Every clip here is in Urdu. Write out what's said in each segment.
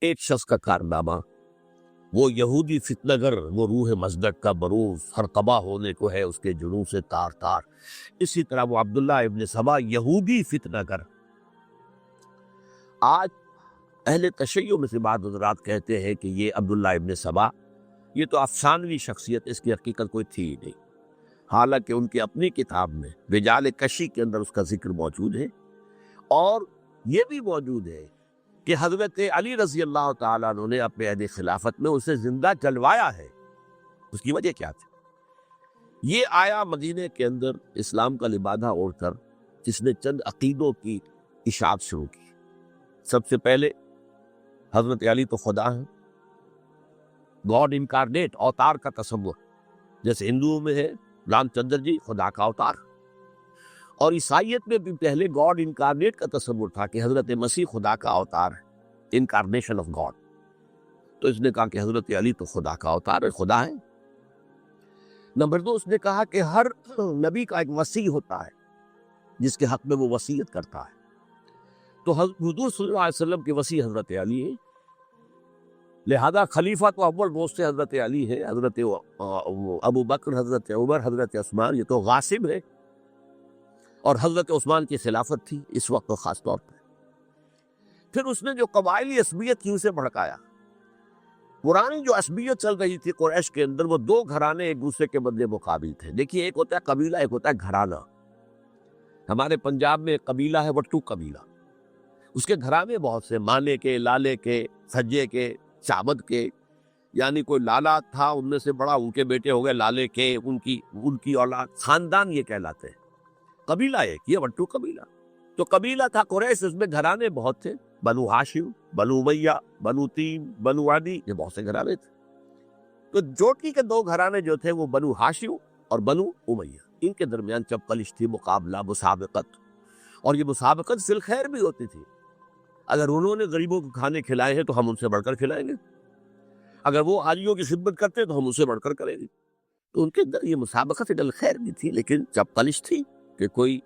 ایک شخص کا کارنامہ، وہ یہودی فتنگر، وہ روح مصدق کا بروز ہر قبا ہونے کو ہے اس کے جنوں سے تار تار. اسی طرح وہ عبداللہ ابن سبا یہودی فتنگر. آج اہل تشیع میں سے بعض حضرات کہتے ہیں کہ یہ عبداللہ ابن سبا یہ تو افسانوی شخصیت، اس کی حقیقت کوئی تھی ہی نہیں، حالانکہ ان کی اپنی کتاب میں رجال کشی کے اندر اس کا ذکر موجود ہے. اور یہ بھی موجود ہے کہ حضرت علی رضی اللہ تعالیٰ عنہ نے اپنے عہد خلافت میں اسے زندہ جلوایا ہے. اس کی وجہ کیا تھی؟ یہ آیا مدینے کے اندر اسلام کا لبادہ اوڑھ کر جس نے چند عقیدوں کی اشاعت شروع کی. سب سے پہلے حضرت علی تو خدا ہیں، گاڈ انکارنیٹ، اوتار کا تصور، جیسے ہندوؤں میں ہے رام چندر جی خدا کا اوتار. اور عیسائیت میں بھی پہلے گاڈ انکارنیٹ کا تصور تھا کہ حضرت مسیح خدا کا اوتار ہے، انکارنیشن آف گاڈ. تو اس نے کہا کہ حضرت علی تو خدا کا اوتار ہے، خدا ہے. نمبر 2، اس نے کہا کہ ہر نبی کا ایک وصی ہوتا ہے جس کے حق میں وہ وصیت کرتا ہے. تو حضور صلی اللہ علیہ وسلم کے وصی حضرت علی ہیں، لہذا خلیفہ تو اول دوست حضرت علی ہے. حضرت ابو بکر، حضرت عمر، حضرت عثمان یہ تو غاصب ہے. اور حضرت عثمان کی خلافت تھی اس وقت خاص طور پر. پھر اس نے جو قبائلی عصبیت کی اسے بھڑکایا. پرانی جو عصبیت چل رہی تھی قریش کے اندر، وہ دو گھرانے ایک دوسرے کے بدلے مقابل تھے. دیکھیے، ایک ہوتا ہے قبیلہ، ایک ہوتا ہے گھرانہ. ہمارے پنجاب میں ایک قبیلہ ہے وٹو قبیلہ، اس کے گھرانے بہت سے، مانے کے، لالے کے، سجے کے، چابد کے. یعنی کوئی لالا تھا، ان میں سے بڑا، ان کے بیٹے ہو گئے لالے کے، ان کی اولاد، خاندان یہ کہلاتے ہیں. قبیلہ ایک، یہ وٹو قبیلہ. تو قبیلہ تھا قریش، اس میں گھرانے بہت تھے، بنو ہاشم، بنو امیہ، بنو تیم، بنو عدی، یہ بہت سے گھرانے تھے. تو جوٹی کے دو گھرانے جو تھے وہ بنو ہاشم اور بنو امیہ، ان کے درمیان چپقلش تھی، مقابلہ، مسابقت. اور یہ مسابقت فی الخیر بھی ہوتی تھی. اگر انہوں نے غریبوں کو کھانے کھلائے ہیں تو ہم ان سے بڑھ کر کھلائیں گے، اگر وہ حاجیوں کی خدمت کرتے تو ہم ان سے بڑھ کر کریں گے. تو ان کے اندر یہ مسابقت فی الخیر بھی تھی، لیکن چپقلش تھی کہ کوئی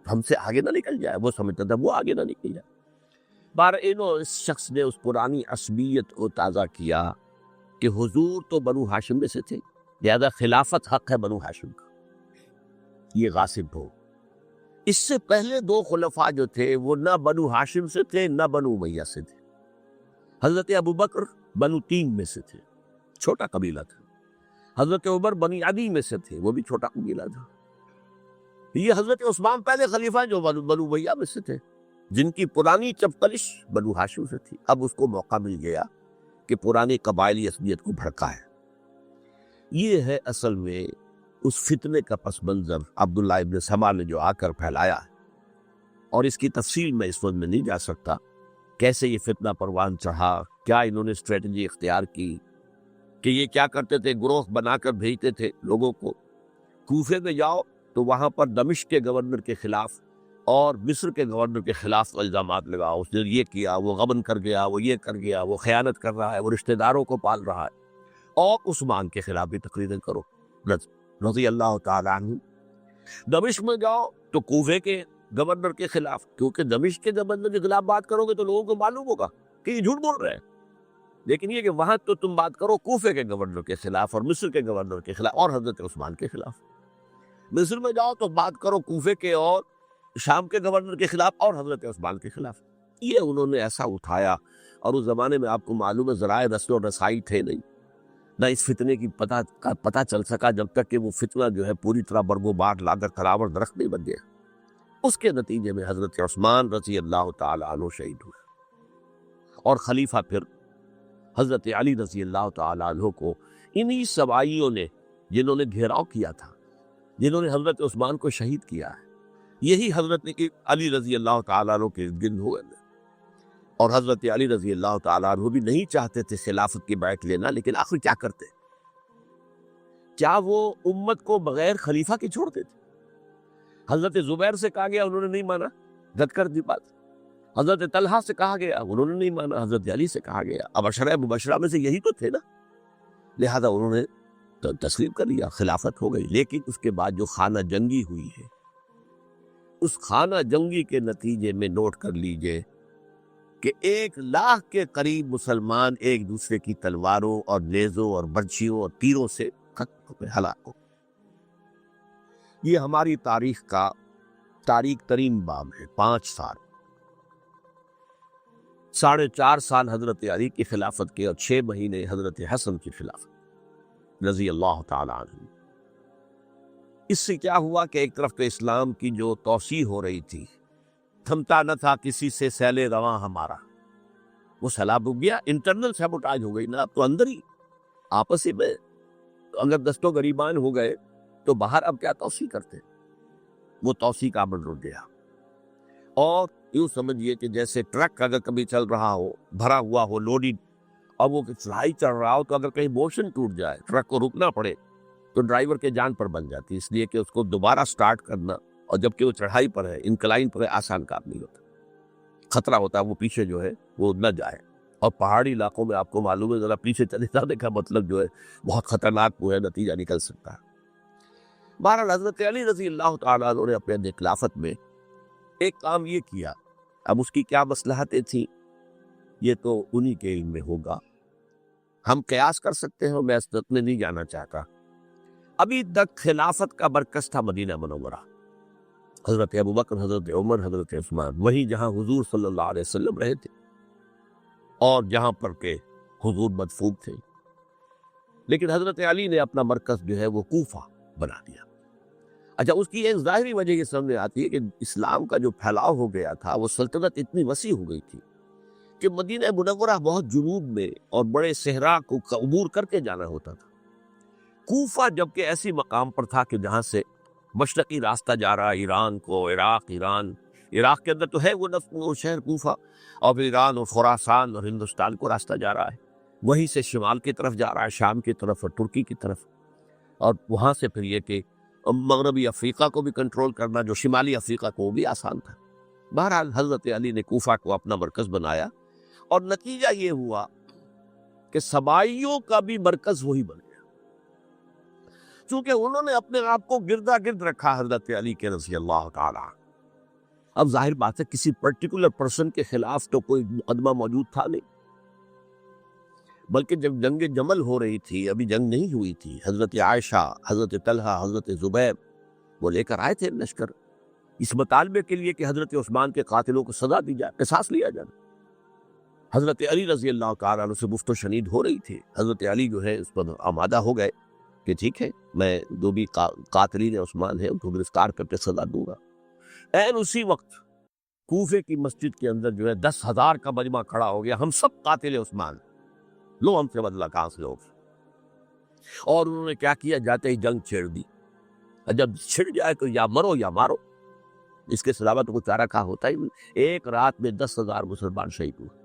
ہم سے آگے نہ نکل جائے. وہ سمجھتا تھا وہ آگے نہ نکل جائے. اس شخص نے اس پرانی عصبیت کو تازہ کیا کہ حضور تو بنو ہاشم میں سے تھے، لہذا خلافت حق ہے بنو ہاشم کا، یہ غاصب ہو. اس سے پہلے دو خلفاء جو تھے وہ نہ بنو ہاشم سے تھے نہ بنو امیہ سے تھے. حضرت ابو بکر بنو تیم میں سے تھے، چھوٹا قبیلہ تھا. حضرت عمر بنی عدی میں سے تھے، وہ بھی چھوٹا قبیلہ تھا. یہ حضرت عثمان پہلے خلیفہ جو بنو امیہ میں سے تھے، جن کی پرانی چپقلش بنو ہاشم سے تھی. اب اس کو موقع مل گیا کہ پرانی قبائلی عصبیت کو بھڑکائے. یہ ہے اصل میں اس فتنے کا پس منظر عبداللہ ابن سبا نے جو آ کر پھیلایا ہے. اور اس کی تفصیل میں اس وقت میں نہیں جا سکتا، کیسے یہ فتنہ پروان چڑھا، کیا انہوں نے اسٹریٹجی اختیار کی. کہ یہ کیا کرتے تھے، گروہ بنا کر بھیجتے تھے لوگوں کو، کوفے میں جاؤ تو وہاں پر دمشق کے گورنر کے خلاف اور مصر کے گورنر کے خلاف الزامات لگاؤ، اس نے یہ کیا، وہ غبن کر گیا، وہ یہ کر گیا، وہ خیانت کر رہا ہے، وہ رشتہ داروں کو پال رہا ہے. اور عثمان کے خلاف بھی تقریریں کرو رضی اللہ تعالیٰ عنہ. دمشق میں جاؤ تو کوفے کے گورنر کے خلاف، کیونکہ دمشق کے گورنر کے خلاف بات کرو گے تو لوگوں کو معلوم ہوگا کہ یہ جھوٹ بول رہے ہیں. لیکن یہ کہ وہاں تو تم بات کرو کوفے کے گورنر کے خلاف اور مصر کے گورنر کے خلاف اور حضرت عثمان کے خلاف. مصر میں جاؤ تو بات کرو کوفے کے اور شام کے گورنر کے خلاف اور حضرت عثمان کے خلاف. یہ انہوں نے ایسا اٹھایا. اور اس زمانے میں آپ کو معلوم ہے ذرائع نشر و رسائی تھے نہیں، نہ اس فتنے کی پتہ چل سکا جب تک کہ وہ فتنہ جو ہے پوری طرح برگو بار لا کر تراور درخت نہیں بن گیا. اس کے نتیجے میں حضرت عثمان رضی اللہ تعالی عنہ شہید ہوئے، اور خلیفہ پھر حضرت علی رضی اللہ تعالی عنہ کو انہی سوائیوں نے، جنہوں نے گھیراؤ کیا تھا، جنہوں نے حضرت عثمان کو شہید کیا ہے، یہی حضرت علی رضی اللہ تعالیٰ عنہ کے گرد ہوئے. اور حضرت علی رضی اللہ تعالیٰ عنہ بھی نہیں چاہتے تھے خلافت کی بیعت لینا، لیکن آخر کیا کرتے؟ کیا وہ امت کو بغیر خلیفہ کے چھوڑتے تھے؟ حضرت زبیر سے کہا گیا، انہوں نے نہیں مانا، رد کر دی بات. حضرت طلحہ سے کہا گیا، انہوں نے نہیں مانا. حضرت علی سے کہا گیا، اب عشرہ مبشرہ میں سے یہی تو تھے نا، لہذا انہوں نے تسلیم کر لیا، خلافت ہو گئی. لیکن اس کے بعد جو خانہ جنگی ہوئی ہے، اس خانہ جنگی کے نتیجے میں نوٹ کر لیجئے کہ 1,00,000 کے قریب مسلمان ایک دوسرے کی تلواروں اور نیزوں اور برچھیوں اور تیروں سے ہلاک ہو۔ یہ ہماری تاریخ کا تاریخ ترین باب ہے۔ 5 سال، 4.5 سال حضرت علی کی خلافت کے اور 6 مہینے حضرت حسن کی خلافت رضی اللہ تعالی عنہ۔ اس سے کیا ہوا کہ ایک طرف تو اسلام کی جو توسیع ہو رہی تھی، تھمتا نہ تھا کسی سے سیل رواں ہمارا، وہ سیلاب ہو گیا، انٹرنل سیبوٹاج ہو گئی نا، اب تو اندر ہی آپس ہی میں اگر دستوں گریبان ہو گئے تو باہر اب کیا توسیع کرتے، وہ توسیع کا عمل رک گیا۔ اور یوں سمجھیے کہ جیسے ٹرک اگر کبھی چل رہا ہو، بھرا ہوا ہو، لوڈنگ، اور وہ چڑھائی چڑھ رہا ہو، تو اگر کہیں موشن ٹوٹ جائے، ٹرک کو رکنا پڑے، تو ڈرائیور کے جان پر بن جاتی، اس لیے کہ اس کو دوبارہ سٹارٹ کرنا، اور جبکہ وہ چڑھائی پر ہے، انکلائن پر ہے، آسان کام نہیں ہوتا، خطرہ ہوتا ہے وہ پیچھے جو ہے وہ نہ جائے۔ اور پہاڑی علاقوں میں آپ کو معلوم ہے ذرا پیچھے چلے جانے کا مطلب جو ہے بہت خطرناک وہ ہے، نتیجہ نکل سکتا ہے۔ بہرحال حضرت علی رضی اللہ تعالیٰ عنہ نے اپنے خلافت میں ایک کام یہ کیا، اب اس کی کیا مصلحتیں تھیں یہ تو انہی کے علم میں ہوگا، ہم قیاس کر سکتے ہیں، میں اس تک میں نہیں جانا چاہتا۔ ابھی تک خلافت کا مرکز تھا مدینہ منورہ، حضرت ابوبکر، حضرت عمر، حضرت عثمان، وہی جہاں حضور صلی اللہ علیہ وسلم رہے تھے اور جہاں پر کہ حضور مدفون تھے۔ لیکن حضرت علی نے اپنا مرکز جو ہے وہ کوفہ بنا دیا۔ اچھا، اس کی ایک ظاہری وجہ یہ سامنے آتی ہے کہ اسلام کا جو پھیلاؤ ہو گیا تھا، وہ سلطنت اتنی وسیع ہو گئی تھی کہ مدینہ منورہ بہت جنوب میں اور بڑے صحرا کو عبور کر کے جانا ہوتا تھا۔ کوفہ جبکہ ایسی مقام پر تھا کہ جہاں سے مشرقی راستہ جا رہا ایران کو، عراق کے اندر تو ہے وہ شہر کوفہ، اور پھر ایران اور خراسان اور ہندوستان کو راستہ جا رہا ہے، وہیں سے شمال کی طرف جا رہا ہے، شام کی طرف اور ترکی کی طرف، اور وہاں سے پھر یہ کہ مغربی افریقہ کو بھی کنٹرول کرنا، جو شمالی افریقہ کو بھی آسان تھا۔ بہرحال حضرت علی نے کوفہ کو اپنا مرکز بنایا، اور نتیجہ یہ ہوا کہ سبائیوں کا بھی مرکز وہی بن گیا، چونکہ انہوں نے اپنے آپ کو گردا گرد رکھا حضرت علی کے رضی اللہ تعالیٰ۔ اب ظاہر بات ہے کسی پرٹیکولر پرسن کے خلاف تو کوئی مقدمہ موجود تھا نہیں، بلکہ جب جنگ جمل ہو رہی تھی، ابھی جنگ نہیں ہوئی تھی، حضرت عائشہ، حضرت طلحہ، حضرت زبیر وہ لے کر آئے تھے لشکر اس مطالبے کے لیے کہ حضرت عثمان کے قاتلوں کو سزا دی جائے، قصاص لیا جائے۔ حضرت علی رضی اللہ تعالیٰ عنہ سے گفت و شنید ہو رہی تھی، حضرت علی جو ہے اس پر آمادہ ہو گئے کہ ٹھیک ہے، میں جو بھی قاتلین عثمان ہیں ان کو گرفتار کر کے سزا دوں گا۔ این اسی وقت کوفے کی مسجد کے اندر جو ہے 10,000 کا مجمع کھڑا ہو گیا، ہم سب قاتل عثمان، لو ہم سے بدلہ کہاں سے لوگ، اور انہوں نے کیا کیا، جاتے ہی جنگ چھیڑ دی۔ جب چھڑ جائے تو یا مرو یا مارو، اس کے علاوہ تو کوئی چارہ کہاں ہوتا ہی نہیں۔ ایک رات میں 10,000 مسلمان شہید ہوئے،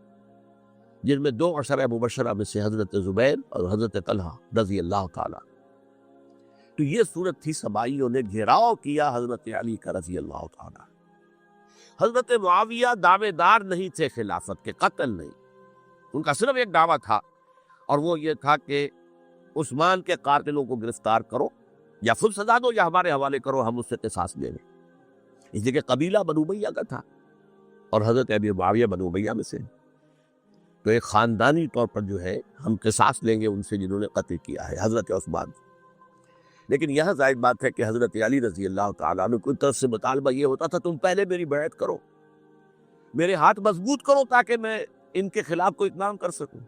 جن میں 2 عشرہ مبشرہ میں سے حضرت زبیر اور حضرت طلحہ رضی اللہ تعالیٰ۔ تو یہ صورت تھی، سبائیوں نے گھیراؤ کیا حضرت علی کا رضی اللہ تعالیٰ۔ حضرت معاویہ دعوے دار نہیں تھے خلافت کے، قتل نہیں، ان کا صرف ایک دعویٰ تھا، اور وہ یہ تھا کہ عثمان کے قاتلوں کو گرفتار کرو، یا خود سزا دو یا ہمارے حوالے کرو، ہم اس سے قصاص لیں گے۔ اس لیے کہ قبیلہ بنو امیہ کا تھا، اور حضرت ابی معاویہ بنو امیہ میں سے، تو ایک خاندانی طور پر جو ہے ہم قصاص لیں گے ان سے جنہوں نے قتل کیا ہے حضرت عثمان۔ لیکن یہاں ظاہر بات ہے کہ حضرت علی رضی اللہ تعالیٰ عنہ کی طرف سے مطالبہ یہ ہوتا تھا، تم پہلے میری بیعت کرو، میرے ہاتھ مضبوط کرو تاکہ میں ان کے خلاف کوئی اقدام کر سکوں۔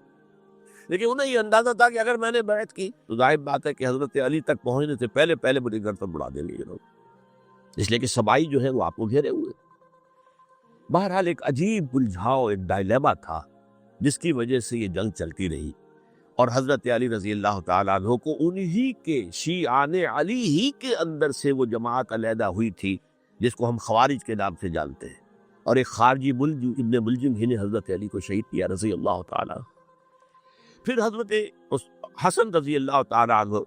لیکن انہیں یہ اندازہ تھا کہ اگر میں نے بیعت کی تو ظاہر بات ہے کہ حضرت علی تک پہنچنے سے پہلے پہلے مجھے گردن اڑا دیں گے یہ لوگ، اس لیے کہ سبائی جو ہے وہ آپ کو گھیرے ہوئے۔ بہرحال ایک عجیب الجھاؤ، ایک ڈائلیما تھا جس کی وجہ سے یہ جنگ چلتی رہی، اور حضرت علی رضی اللہ تعالیٰ عنہ کو انہی کے شیعان علی ہی کے اندر سے وہ جماعت علیحدہ ہوئی تھی جس کو ہم خوارج کے نام سے جانتے ہیں، اور ایک خارجی ابن ملجم ہی نے حضرت علی کو شہید کیا رضی اللہ تعالیٰ۔ پھر حضرت حسن رضی اللہ تعالیٰ عنہ،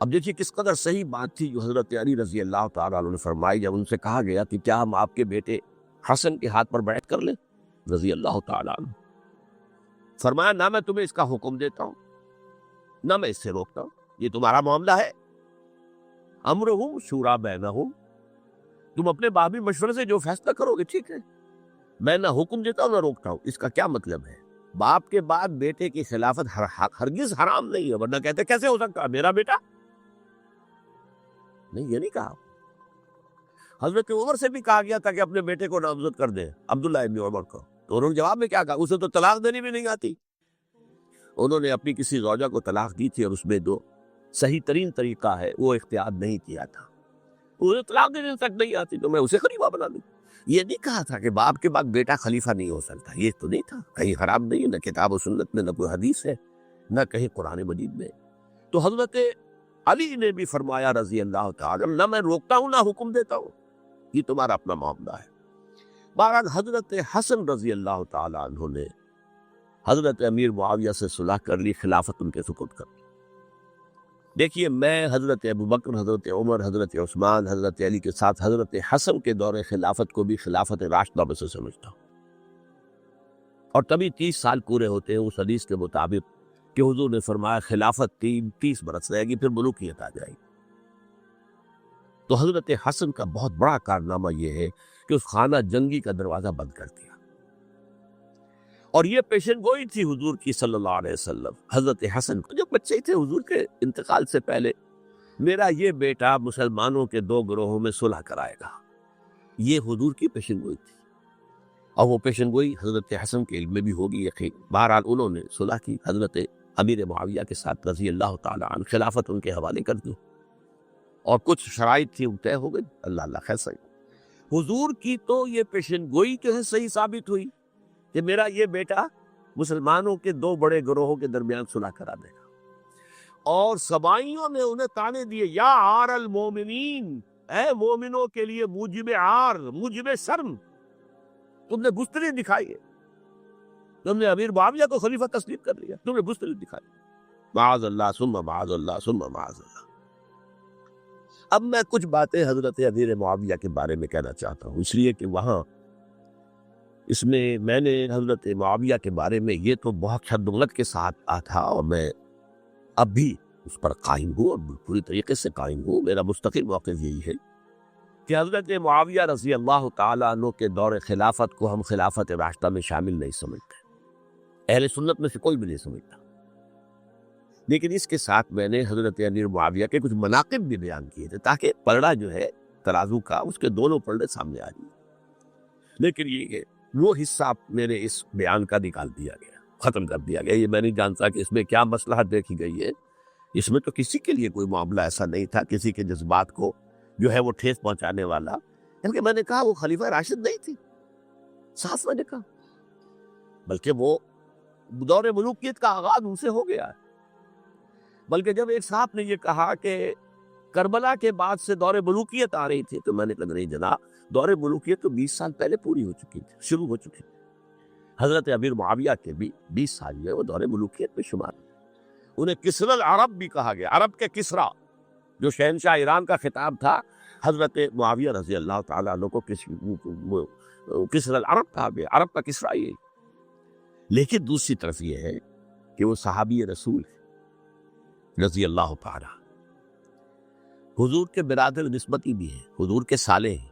اب دیکھیے کس قدر صحیح بات تھی جو حضرت علی رضی اللہ تعالیٰ عنہ نے فرمائی جب ان سے کہا گیا کہ کیا ہم آپ کے بیٹے حسن کے ہاتھ پر بیعت کر لیں رضی اللہ تعالیٰ عنہ۔ فرمایا نہ میں تمہیں اس کا حکم دیتا ہوں نہ میں اس سے روکتا ہوں، یہ تمہارا معاملہ ہے، امرہم شورا بینہم، تم اپنے باہمی مشورے سے جو فیصلہ کرو گے ٹھیک ہے، میں نہ حکم دیتا ہوں نہ روکتا ہوں. اس کا کیا مطلب ہے؟ باپ کے بعد بیٹے کی خلافت ہرگز حرام نہیں ہے، ورنہ کہتے کیسے ہو سکتا میرا بیٹا؟ نہیں، یہ نہیں کہا. حضرت عمر سے بھی کہا گیا تھا کہ اپنے بیٹے کو نامزد کر دیں، عبداللہ ابن عمر کو، تو انہوں نے جواب میں کیا کہا؟ اسے تو طلاق دینی بھی نہیں آتی. انہوں نے اپنی کسی زوجہ کو طلاق دی تھی اور اس میں جو صحیح ترین طریقہ ہے وہ اختیار نہیں کیا تھا. اسے طلاق دینے تک نہیں آتی تو میں اسے خلیفہ بنا دوں. یہ نہیں کہا تھا کہ باپ کے بعد بیٹا خلیفہ نہیں ہو سکتا، یہ تو نہیں تھا. کہیں حرام نہیں، نہ کتاب و سنت میں، نہ کوئی حدیث ہے، نہ کہیں قرآن مجید میں. تو حضرت علی نے بھی فرمایا رضی اللہ تعالی، نہ میں روکتا ہوں نہ حکم دیتا ہوں، یہ تمہارا اپنا معاملہ ہے. بہرحال حضرت حسن رضی اللہ تعالی عنہ نے حضرت امیر معاویہ سے صلح کر لی، خلافت ان کے سپرد کر دی. دیکھیے، میں حضرت ابوبکر، حضرت عمر، حضرت عثمان، حضرت علی کے ساتھ حضرت حسن کے دور خلافت کو بھی خلافت راشدہ میں سے سمجھتا ہوں. اور تبھی 30 سال پورے ہوتے ہیں اس حدیث کے مطابق کہ حضور نے فرمایا خلافت 30 برس رہے گی، پھر ملوکیت آ جائے گی. تو حضرت حسن کا بہت بڑا کارنامہ یہ ہے کہ اس خانہ جنگی کا دروازہ بند کر دیا. اور یہ پیشن گوئی تھی حضور کی صلی اللہ علیہ وسلم. حضرت حسن کو جب بچے تھے حضور کے انتقال سے پہلے، میرا یہ بیٹا مسلمانوں کے 2 گروہوں میں صلح کرائے گا، یہ حضور کی پیشن گوئی تھی. اور وہ پیشن گوئی حضرت حسن کے علم میں بھی ہوگی یقین. بہرحال انہوں نے صلح کی حضرت امیر معاویہ کے ساتھ رضی اللہ تعالی عنہ، خلافت ان کے حوالے کر دی. اور کچھ شرائط تھی وہ طے ہو گئی. اللہ خیر صحیح. حضور کی تو یہ پیشن گوئی جو ہے صحیح ثابت ہوئی کہ میرا یہ بیٹا مسلمانوں کے 2 بڑے گروہوں کے درمیان صلح کرا دے گا. اور سبائیوں نے انہیں تانے دیے، یا عار المومنین، اے مومنوں کے لیے موجب عار، موجب شرم تم نے بستری دکھائی ہے، تم نے امیر معاویہ کو خلیفہ تسلیم کر لیا، تم نے بستری دکھائی. معاذ اللہ ثم معاذ اللہ ثم معاذ اللہ. اب میں کچھ باتیں حضرت امیر معاویہ کے بارے میں کہنا چاہتا ہوں، اس لیے کہ وہاں اس میں نے حضرت معاویہ کے بارے میں یہ تو بہت شدت کے ساتھ کہا تھا، اور میں اب بھی اس پر قائم ہوں اور پوری طریقے سے قائم ہوں. میرا مستقل موقف یہی ہے کہ حضرت معاویہ رضی اللہ تعالیٰ عنہ کے دور خلافت کو ہم خلافت راشدہ میں شامل نہیں سمجھتے، اہل سنت میں سے کوئی بھی نہیں سمجھتا. لیکن اس کے ساتھ میں نے حضرت امیر معاویہ کے کچھ مناقب بھی بیان کیے تھے تاکہ پلڑا جو ہے ترازو کا، اس کے دونوں پلڑے سامنے آ جائیں. لیکن یہ وہ حصہ میرے اس بیان کا نکال دیا گیا، ختم کر دیا گیا. یہ میں نہیں جانتا کہ اس میں کیا مصلحت دیکھی گئی ہے. اس میں تو کسی کے لیے کوئی معاملہ ایسا نہیں تھا کسی کے جذبات کو جو ہے وہ ٹھیس پہنچانے والا. بلکہ میں نے کہا وہ خلیفہ راشد نہیں تھی، صاف میں نے کہا، بلکہ وہ دور ملوکیت کا آغاز ان سے ہو گیا ہے. بلکہ جب ایک صاحب نے یہ کہا کہ کربلا کے بعد سے دور ملوکیت آ رہی تھی، تو میں نے کہا نہیں جناب، دور ملوکیت تو 20 سال پہلے پوری ہو چکی تھی، شروع ہو چکی تھی. حضرت امیر معاویہ کے بھی 20 سال جو ہے وہ دور ملوکیت میں شمار. انہیں کسری العرب بھی کہا گیا، عرب کے کسریٰ جو شہنشاہ ایران کا خطاب تھا، حضرت معاویہ رضی اللہ تعالیٰ عنہ کو کسری العرب کہا گیا، عرب کا کسریٰ یہ. لیکن دوسری طرف یہ ہے کہ وہ صحابی رسول ہے رضی اللہ تعالیٰ، حضور کے برادر نسبتی بھی ہیں، حضور کے سالے ہیں.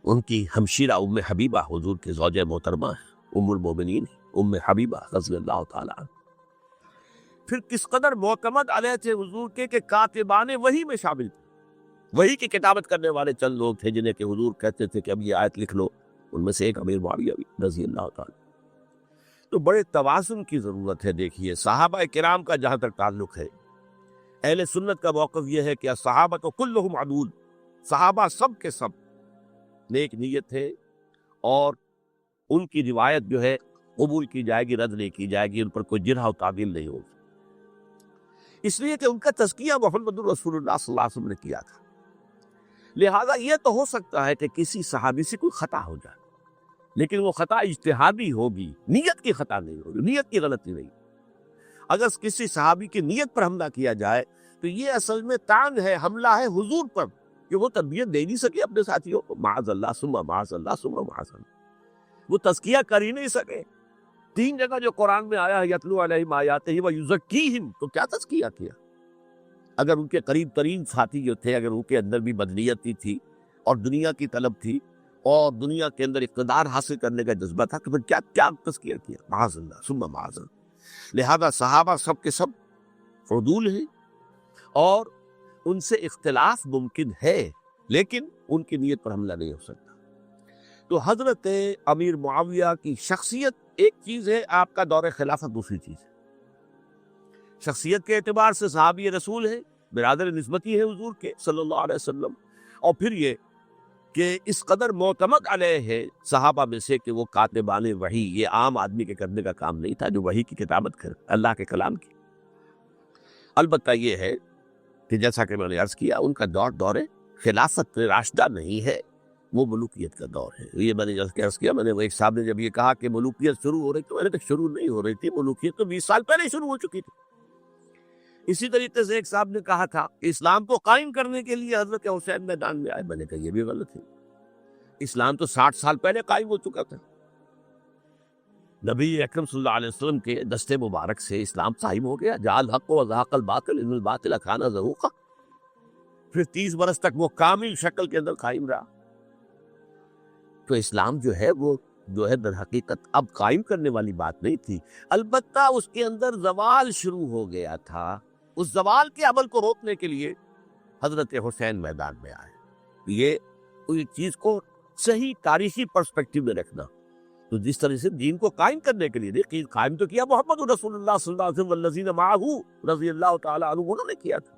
ان کی ہمشیرہ ام حبیبہ حضور کے زوجہ محترمہ ہیں، ام المومنین ام حبیبہ رضی اللہ تعالیٰ عنہ. پھر کس قدر معتمد علیہ تھے حضور کے کہ کاتبان وحی میں شامل تھے. وحی کی کتابت کرنے والے چند لوگ تھے جنہیں کہ حضور کہتے تھے کہ اب یہ آیت لکھ لو. ان میں سے ایک امیر معاویہ بھی رضی اللہ تعالیٰ. تو بڑے توازن کی ضرورت ہے. دیکھیے صحابہ کرام کا جہاں تک تعلق ہے، اہل سنت کا موقف یہ ہے کہ صحابہ تو کلہم عدول، صحابہ سب کے سب نیک نیت ہے، اور ان کی روایت جو ہے قبول کی جائے گی، رد نہیں کی جائے گی، ان پر کوئی جرح و تعدیل نہیں ہوگی. اس لیے کہ ان کا تزکیہ محمد رسول اللہ صلی اللہ علیہ وسلم نے کیا تھا. لہذا یہ تو ہو سکتا ہے کہ کسی صحابی سے کوئی خطا ہو جائے، لیکن وہ خطا اجتہادی ہوگی، نیت کی خطا نہیں ہوگی، نیت کی غلطی نہیں. اگر کسی صحابی کی نیت پر حملہ کیا جائے تو یہ اصل میں طعن ہے، حملہ ہے حضور پر کہ وہ تربیت دے نہیں سکے اپنے ساتھیوں کو. معاذ اللہ ثم معاذ اللہ ثم معاذ اللہ، وہ تزکیہ کر ہی نہیں سکے. 3 جگہ جو قرآن میں آیا ہے یتلو علیہم آیاتہ ویزکیہم، تو کیا تزکیہ کیا؟ اگر ان کے قریب ترین ساتھی جو تھے، اگر ان کے اندر بھی بدنیتی تھی اور دنیا کی طلب تھی اور دنیا کے اندر اقتدار حاصل کرنے کا جذبہ تھا کہ پھر کیا کیا تذکیہ کیا، معاذ اللہ ثم معاذ اللہ۔ لہذا صحابہ سب کے سب عدول ہیں اور ان سے اختلاف ممکن ہے، لیکن ان کی نیت پر حملہ نہیں ہو سکتا۔ تو حضرت امیر معاویہ کی شخصیت ایک چیز ہے، آپ کا دور خلافت دوسری چیز ہے۔ شخصیت کے اعتبار سے صحابی رسول ہے، برادر نسبتی ہے حضور کے صلی اللہ علیہ وسلم، اور پھر یہ کہ اس قدر معتمد علیہ ہے صحابہ میں سے کہ وہ کاتبان وحی، یہ عام آدمی کے کرنے کا کام نہیں تھا جو وحی کی کتابت کرے، اللہ کے کلام کی۔ البتہ یہ ہے کہ جیسا کہ میں نے عرض کیا، ان کا دور خلافت راشدہ نہیں ہے، وہ ملوکیت کا دور ہے۔ یہ میں نے عرض کیا، میں نے وہ ایک صاحب نے جب یہ کہا کہ ملوکیت شروع ہو رہی تھی، میں نے کہا شروع نہیں ہو رہی تھی، ملوکیت تو 20 سال پہلے شروع ہو چکی تھی۔ اسی طریقے سے ایک صاحب نے کہا تھا کہ اسلام کو قائم کرنے کے لیے حضرت حسین میدان میں آئے، میں نے کہا یہ بھی غلط ہے، اسلام تو 60 سال پہلے قائم ہو چکا تھا۔ نبی اکرم صلی اللہ علیہ وسلم کے دستے مبارک سے اسلام قائم ہو گیا، جعل الحق وزهق الباطل ان الباطل کان زهوقا، پھر 30 برس تک وہ کامل شکل کے اندر قائم رہا۔ تو اسلام جو ہے وہ در حقیقت اب قائم کرنے والی بات نہیں تھی، البتہ اس کے اندر زوال شروع ہو گیا تھا۔ اس زوال کے عمل کو روکنے کے لیے حضرت حسین میدان میں آئے۔ یہ چیز کو صحیح تاریخی پرسپیکٹو میں رکھنا، تو جس طرح سے دین کو قائم کرنے کے لیے دیکھیے، قائم تو کیا محمد رسول اللہ صلی اللہ علیہ وسلم والذین معہ رضی اللہ تعالی عنہ، انہوں نے کیا تھا۔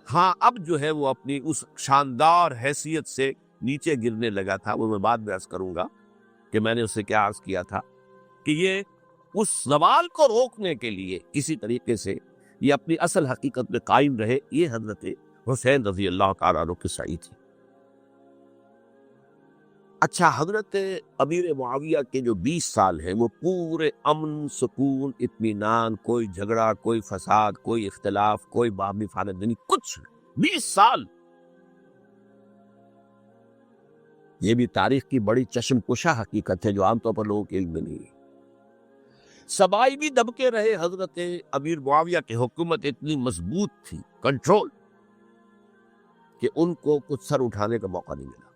ہاں اب جو ہے وہ اپنی اس شاندار حیثیت سے نیچے گرنے لگا تھا، وہ میں بعد میں عرض کروں گا کہ میں نے اس سے کیا عرض کیا تھا کہ یہ اس زوال کو روکنے کے لیے کسی طریقے سے یہ اپنی اصل حقیقت میں قائم رہے، یہ حضرت حسین رضی اللہ تعالیٰ عنہ کی سعی تھی۔ اچھا، حضرت امیر معاویہ کے جو 20 سال ہیں وہ پورے امن، سکون، اطمینان، کوئی جھگڑا، کوئی فساد، کوئی اختلاف، کوئی باہمی خاندانی، کچھ 20 سال۔ یہ بھی تاریخ کی بڑی چشم کشا حقیقت ہے جو عام طور پر لوگوں کے علم میں نہیں ہے۔ سبائی بھی دب کے رہے، حضرت امیر معاویہ کی حکومت اتنی مضبوط تھی، کنٹرول، کہ ان کو کچھ سر اٹھانے کا موقع نہیں ملا۔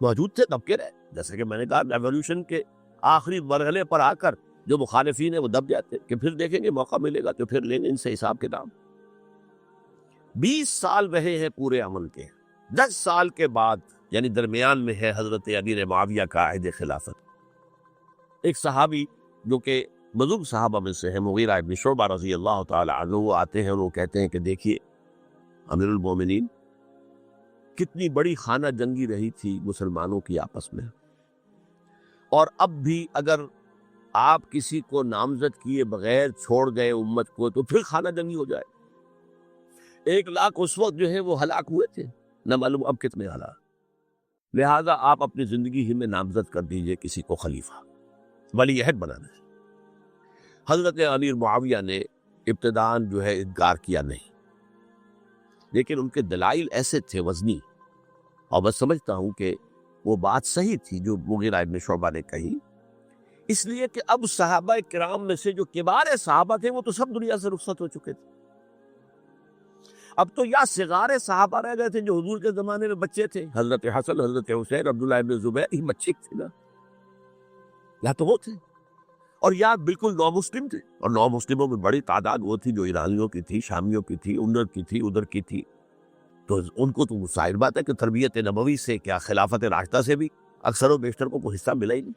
موجود تھے، دب کے رہے، جیسے کہ میں نے کہا ریولوشن کے آخری مرحلے پر آ کر جو مخالفین ہیں وہ دب جاتے کہ پھر دیکھیں گے موقع ملے گا تو پھر لیں گے ان سے حساب کتاب۔ 20 سال رہے ہیں پورے امن کے، 10 سال کے بعد یعنی درمیان میں ہے حضرت امیر معاویہ کا عہد خلافت۔ ایک صحابی جو کہ بزرگ صحابہ میں سے ہے، مغیرہ ابن شعبہ رضی اللہ تعالی عنہ، وہ آتے ہیں اور وہ کہتے ہیں کہ دیکھیے امیر المومنین، کتنی بڑی خانہ جنگی رہی تھی مسلمانوں کی آپس میں، اور اب بھی اگر آپ کسی کو نامزد کیے بغیر چھوڑ گئے امت کو تو پھر خانہ جنگی ہو جائے۔ 1 لاکھ اس وقت جو ہے وہ ہلاک ہوئے تھے، نہ معلوم اب کتنے ہلاک۔ لہذا آپ اپنی زندگی ہی میں نامزد کر دیجئے کسی کو خلیفہ، ولی عہد بنانا ہے۔ حضرت امیر معاویہ نے ابتداً جو ہے انکار کیا نہیں، لیکن ان کے دلائل ایسے تھے وزنی، اور میں سمجھتا ہوں کہ وہ بات صحیح تھی جو مغیرہ ابن شعبہ نے کہی، اس لیے کہ اب صحابہ کرام میں سے جو کبار صحابہ تھے وہ تو سب دنیا سے رخصت ہو چکے تھے۔ اب تو یا صغار صحابہ رہ گئے تھے جو حضور کے زمانے میں بچے تھے، حضرت حسن، حضرت حسین، عبداللہ ابن زبیر، یہ بچے تھے نا، یا تو وہ تھے، اور یا بالکل نو مسلم تھے، اور نو مسلموں میں بڑی تعداد وہ تھی جو ایرانیوں کی تھی، شامیوں کی تھی، ادھر کی تھی، ادھر کی تھی، تو ان کو تو ظاہر بات ہے کہ تربیت نبوی سے کیا خلافت راشدہ سے بھی اکثر و بیشتر کو کوئی حصہ ملا ہی نہیں۔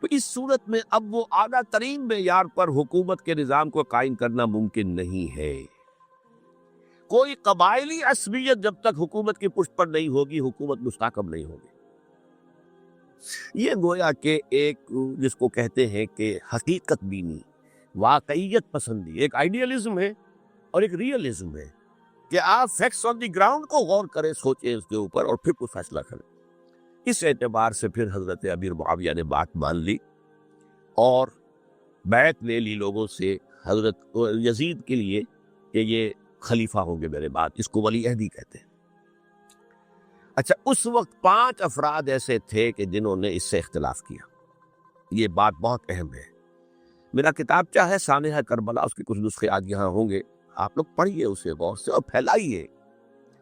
تو اس صورت میں اب وہ اعلیٰ ترین معیار پر حکومت کے نظام کو قائم کرنا ممکن نہیں ہے۔ کوئی قبائلی عصبیت جب تک حکومت کی پشت پر نہیں ہوگی، حکومت مستحکم نہیں ہوگی۔ یہ گویا کہ ایک جس کو کہتے ہیں کہ حقیقت بینی، واقعیت پسندی، ایک آئیڈیالزم ہے اور ایک ریئلزم ہے کہ آپ فیکٹس آن دی گراؤنڈ کو غور کریں، سوچیں اس کے اوپر اور پھر کوئی فیصلہ کریں۔ اس اعتبار سے پھر حضرت امیر معاویہ نے بات مان لی اور بیعت لے لی لوگوں سے حضرت یزید کے لیے کہ یہ خلیفہ ہوں گے میرے بعد، اس کو ولی عہدی کہتے ہیں۔ اچھا، اس وقت 5 افراد ایسے تھے کہ جنہوں نے اس سے اختلاف کیا، یہ بات بہت اہم ہے۔ میرا کتابچہ ہے سانحہ کربلا، اس کے کچھ نسخے آج یہاں ہوں گے، آپ لوگ پڑھیے اسے غور سے اور پھیلائیے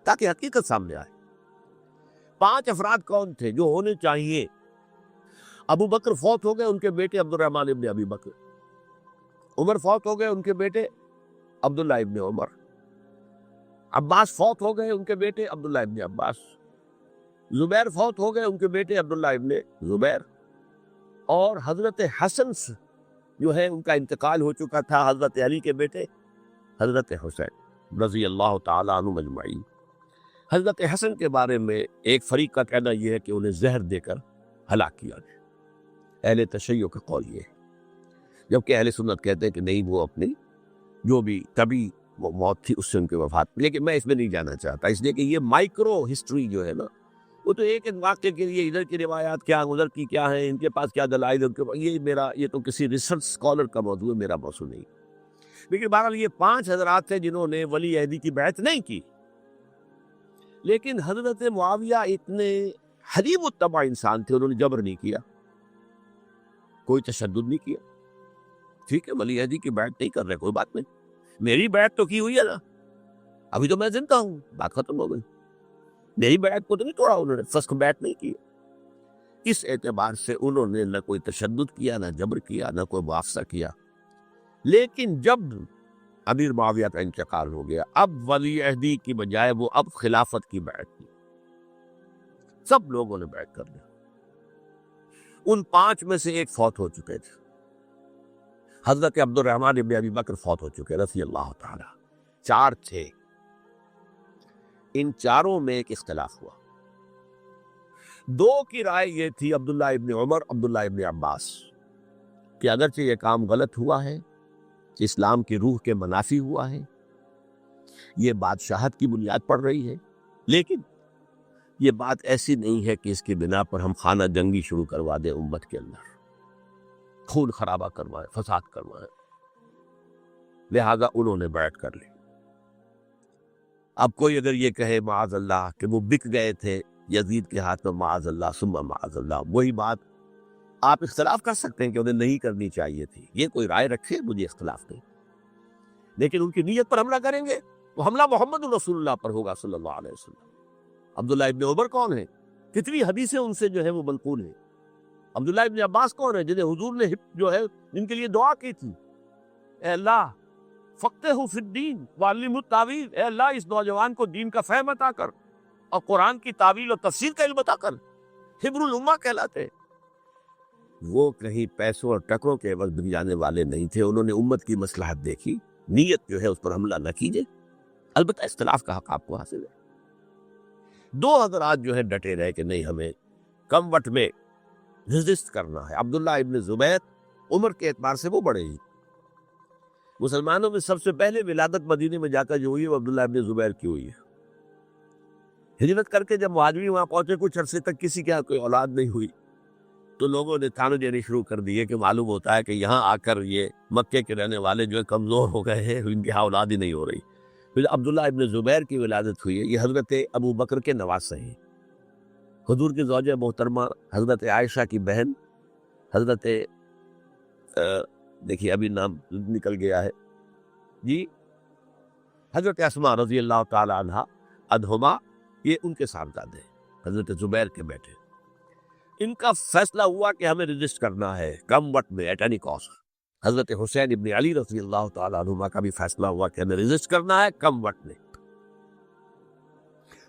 تاکہ حقیقت سامنے آئے۔ 5 افراد کون تھے جو ہونے چاہیے؟ ابو بکر فوت ہو گئے، ان کے بیٹے عبد الرحمن ابن ابی بکر. عمر فوت ہو گئے، ان کے بیٹے عبداللہ ابن عمر. عباس فوت ہو گئے، ان کے بیٹے عبداللہ ابن عباس. زبیر فوت ہو گئے، ان کے بیٹے عبداللہ ابن زبیر. اور حضرت حسن جو ہے ان کا انتقال ہو چکا تھا، حضرت علی کے بیٹے حضرت حسین رضی اللہ تعالیٰ عنہ مجمعین. حضرت حسن کے بارے میں ایک فریق کا کہنا یہ ہے کہ انہیں زہر دے کر ہلاک کیا گیا. اہل تشیع کا قول یہ ہے، جبکہ اہل سنت کہتے ہیں کہ نہیں، وہ اپنی جو بھی طبی موت تھی اس سے ان کی وفات. لیکن میں اس میں نہیں جانا چاہتا، اس لیے کہ یہ مائکرو ہسٹری جو ہے نا، وہ تو ایک ایک واقعے کے لیے ادھر کی روایات کیا، ادھر کی کیا ہیں، ان کے پاس کیا دلائل، ان کے پاس یہ تو کسی ریسرچ اسکالر کا موضوع ہے، میرا موضوع نہیں. لیکن بہرحال یہ 5 حضرات تھے جنہوں نے ولی عہدی کی بیعت نہیں کی. لیکن حضرت معاویہ اتنے حلیم الطبع انسان تھے، انہوں نے جبر نہیں کیا، کوئی تشدد نہیں کیا. ٹھیک ہے، ولی عہدی کی بیعت نہیں کر رہے، کوئی بات نہیں، میری بیعت تو کی ہوئی ہے نا، ابھی تو میں زندہ ہوں، بات ختم ہو گئی. میری بیعت کو تو نہیں توڑا انہوں نے، فسخ بیعت نہیں کی. اس اعتبار سے انہوں نے نہ کوئی تشدد کیا، نہ جبر کیا، نہ کوئی معاوضہ کیا. لیکن جب امیر معاویہ کا انتقال ہو گیا، اب ولی عہدی کی بجائے وہ اب خلافت کی بیعت کی. سب لوگوں نے بیعت کر لی. ان 5 میں سے ایک فوت ہو چکے تھے، حضرت عبد الرحمن ابن ابی بکر فوت ہو چکے رضی اللہ تعالی. 4 تھے، ان 4 میں ایک اختلاف ہوا. 2 کی رائے یہ تھی، عبداللہ ابن عمر، عبداللہ ابن عباس، کہ اگرچہ یہ کام غلط ہوا ہے، اسلام کی روح کے منافی ہوا ہے، یہ بادشاہت کی بنیاد پڑ رہی ہے، لیکن یہ بات ایسی نہیں ہے کہ اس کی بنا پر ہم خانہ جنگی شروع کروا دیں، امت کے اندر خون خرابہ کروائیں، فساد کروائیں. لہذا انہوں نے بیعت کر لی. اب کوئی اگر یہ کہے معاذ اللہ کہ وہ بک گئے تھے یزید کے ہاتھ میں، معاذ اللہ ثم معاذ اللہ، وہی بات آپ اختلاف کر سکتے ہیں کہ انہیں نہیں کرنی چاہیے تھی، یہ کوئی رائے رکھے، مجھے اختلاف نہیں. لیکن ان کی نیت پر حملہ کریں گے، وہ حملہ محمد رسول اللہ پر ہوگا صلی اللہ علیہ وسلم. عبداللہ ابن عمر کون ہے؟ کتنی حدیثیں ان سے جو ہے وہ منقول ہیں. عبداللہ ابن عباس کون ہے؟ جنہیں حضور نے جو ہے جن کے لیے دعا کی تھی، اے اللہ فقہہ فی الدین وعلمہ التاویل، اے اللہ اس نوجوان کو دین کا فہم عطا کر اور قرآن کی تعویل اور تفسیر کا علم عطا کر. حبر الامہ کہلاتے. وہ کہیں پیسوں اور ٹکروں کے عوض بن جانے والے نہیں تھے. انہوں نے امت کی مصلحت دیکھی، نیت جو ہے اس پر حملہ نہ کیجیے. البتہ اختلاف کا حق آپ کو حاصل ہے. 2 حضرات جو ہے ڈٹے رہے کہ نہیں، ہمیں کم وقت میں ریزسٹ کرنا ہے. عبداللہ ابن زبیر عمر کے اعتبار سے وہ بڑے ہی، مسلمانوں میں سب سے پہلے ولادت مدینے میں جا کر جو ہوئی ہے وہ عبداللہ ابن زبیر کی ہوئی ہے. ہجرت کر کے جب مہاجری وہاں پہنچے، کچھ عرصے تک کسی کے کوئی اولاد نہیں ہوئی، تو لوگوں نے تانے دینے شروع کر دیے کہ معلوم ہوتا ہے کہ یہاں آ کر یہ مکے کے رہنے والے جو ہے کمزور ہو گئے ہیں، ان کی اولاد ہی نہیں ہو رہی. پھر عبداللہ ابن زبیر کی ولادت ہوئی ہے. یہ حضرت ابو بکر کے نواسے ہیں، حضور کی زوجہ محترمہ حضرت عائشہ کی بہن، حضرت دیکھیے ابھی نام نکل گیا ہے جی، حضرت اسماء رضی اللہ تعالی عنہا عنہما، یہ ان کے صاحبزادے ہیں، حضرت زبیر کے بیٹے. ان کا فیصلہ ہوا کہ ہمیں رجسٹ کرنا ہے کم وقت میں، ایٹ اینی کاسٹ. حضرت حسین ابن علی رضی اللہ تعالی عنہما کا بھی فیصلہ ہوا کہ ہمیں رجسٹ کرنا ہے کم وقت میں.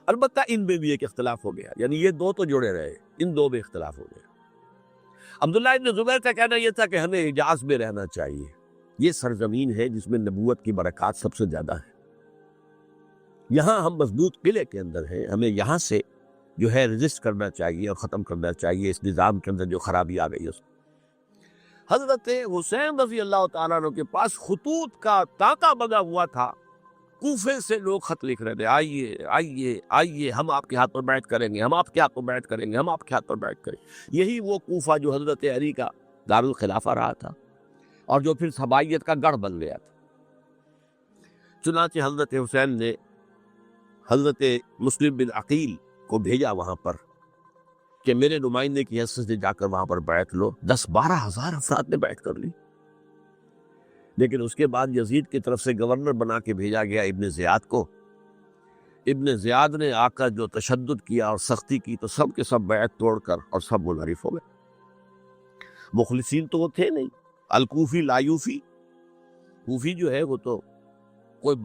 البتہ ان میں بھی ایک اختلاف ہو گیا، یعنی یہ 2 تو جڑے رہے، ان 2 میں اختلاف ہو گیا. عبداللہ ابن زبیر کا کہنا یہ تھا کہ ہمیں حجاز میں رہنا چاہیے، یہ سرزمین ہے جس میں نبوت کی برکات سب سے زیادہ ہے، یہاں ہم مضبوط قلعے کے اندر ہیں، ہمیں یہاں سے جو ہے رجسٹ کرنا چاہیے اور ختم کرنا چاہیے اس نظام کے اندر جو خرابی آ گئی ہے. حضرت حسین رضی اللہ تعالیٰ عنہ کے پاس خطوط کا تانتا بنا ہوا تھا، کوفے سے لوگ خط لکھ رہے تھے، آئیے آئیے آئیے، ہم آپ کے ہاتھ پر بیعت کریں گے، ہم آپ کے ہاتھ پر بیعت کریں گے، ہم آپ کے ہاتھ پر بیعت کریں گے. یہی وہ کوفہ جو حضرت علی کا دارالخلافہ رہا تھا اور جو پھر صبائیت کا گڑھ بن گیا تھا. چنانچہ حضرت حسین نے حضرت مسلم بن عقیل کو بھیجا وہاں پر کہ میرے نمائندے کی حیثیت سے جا کر وہاں پر بیعت لو. 10-12 ہزار افراد نے بیعت کر لی. لیکن اس کے بعد یزید کی طرف سے گورنر بنا کے بھیجا گیا ابن زیاد کو. ابن زیاد نے آ کر جو تشدد کیا اور سختی کی تو سب کے سب بیعت توڑ کر اور سب منحرف ہو گئے. مخلصین تو وہ تھے نہیں. الکوفی لایوفی، کوفی جو ہے وہ تو کوئی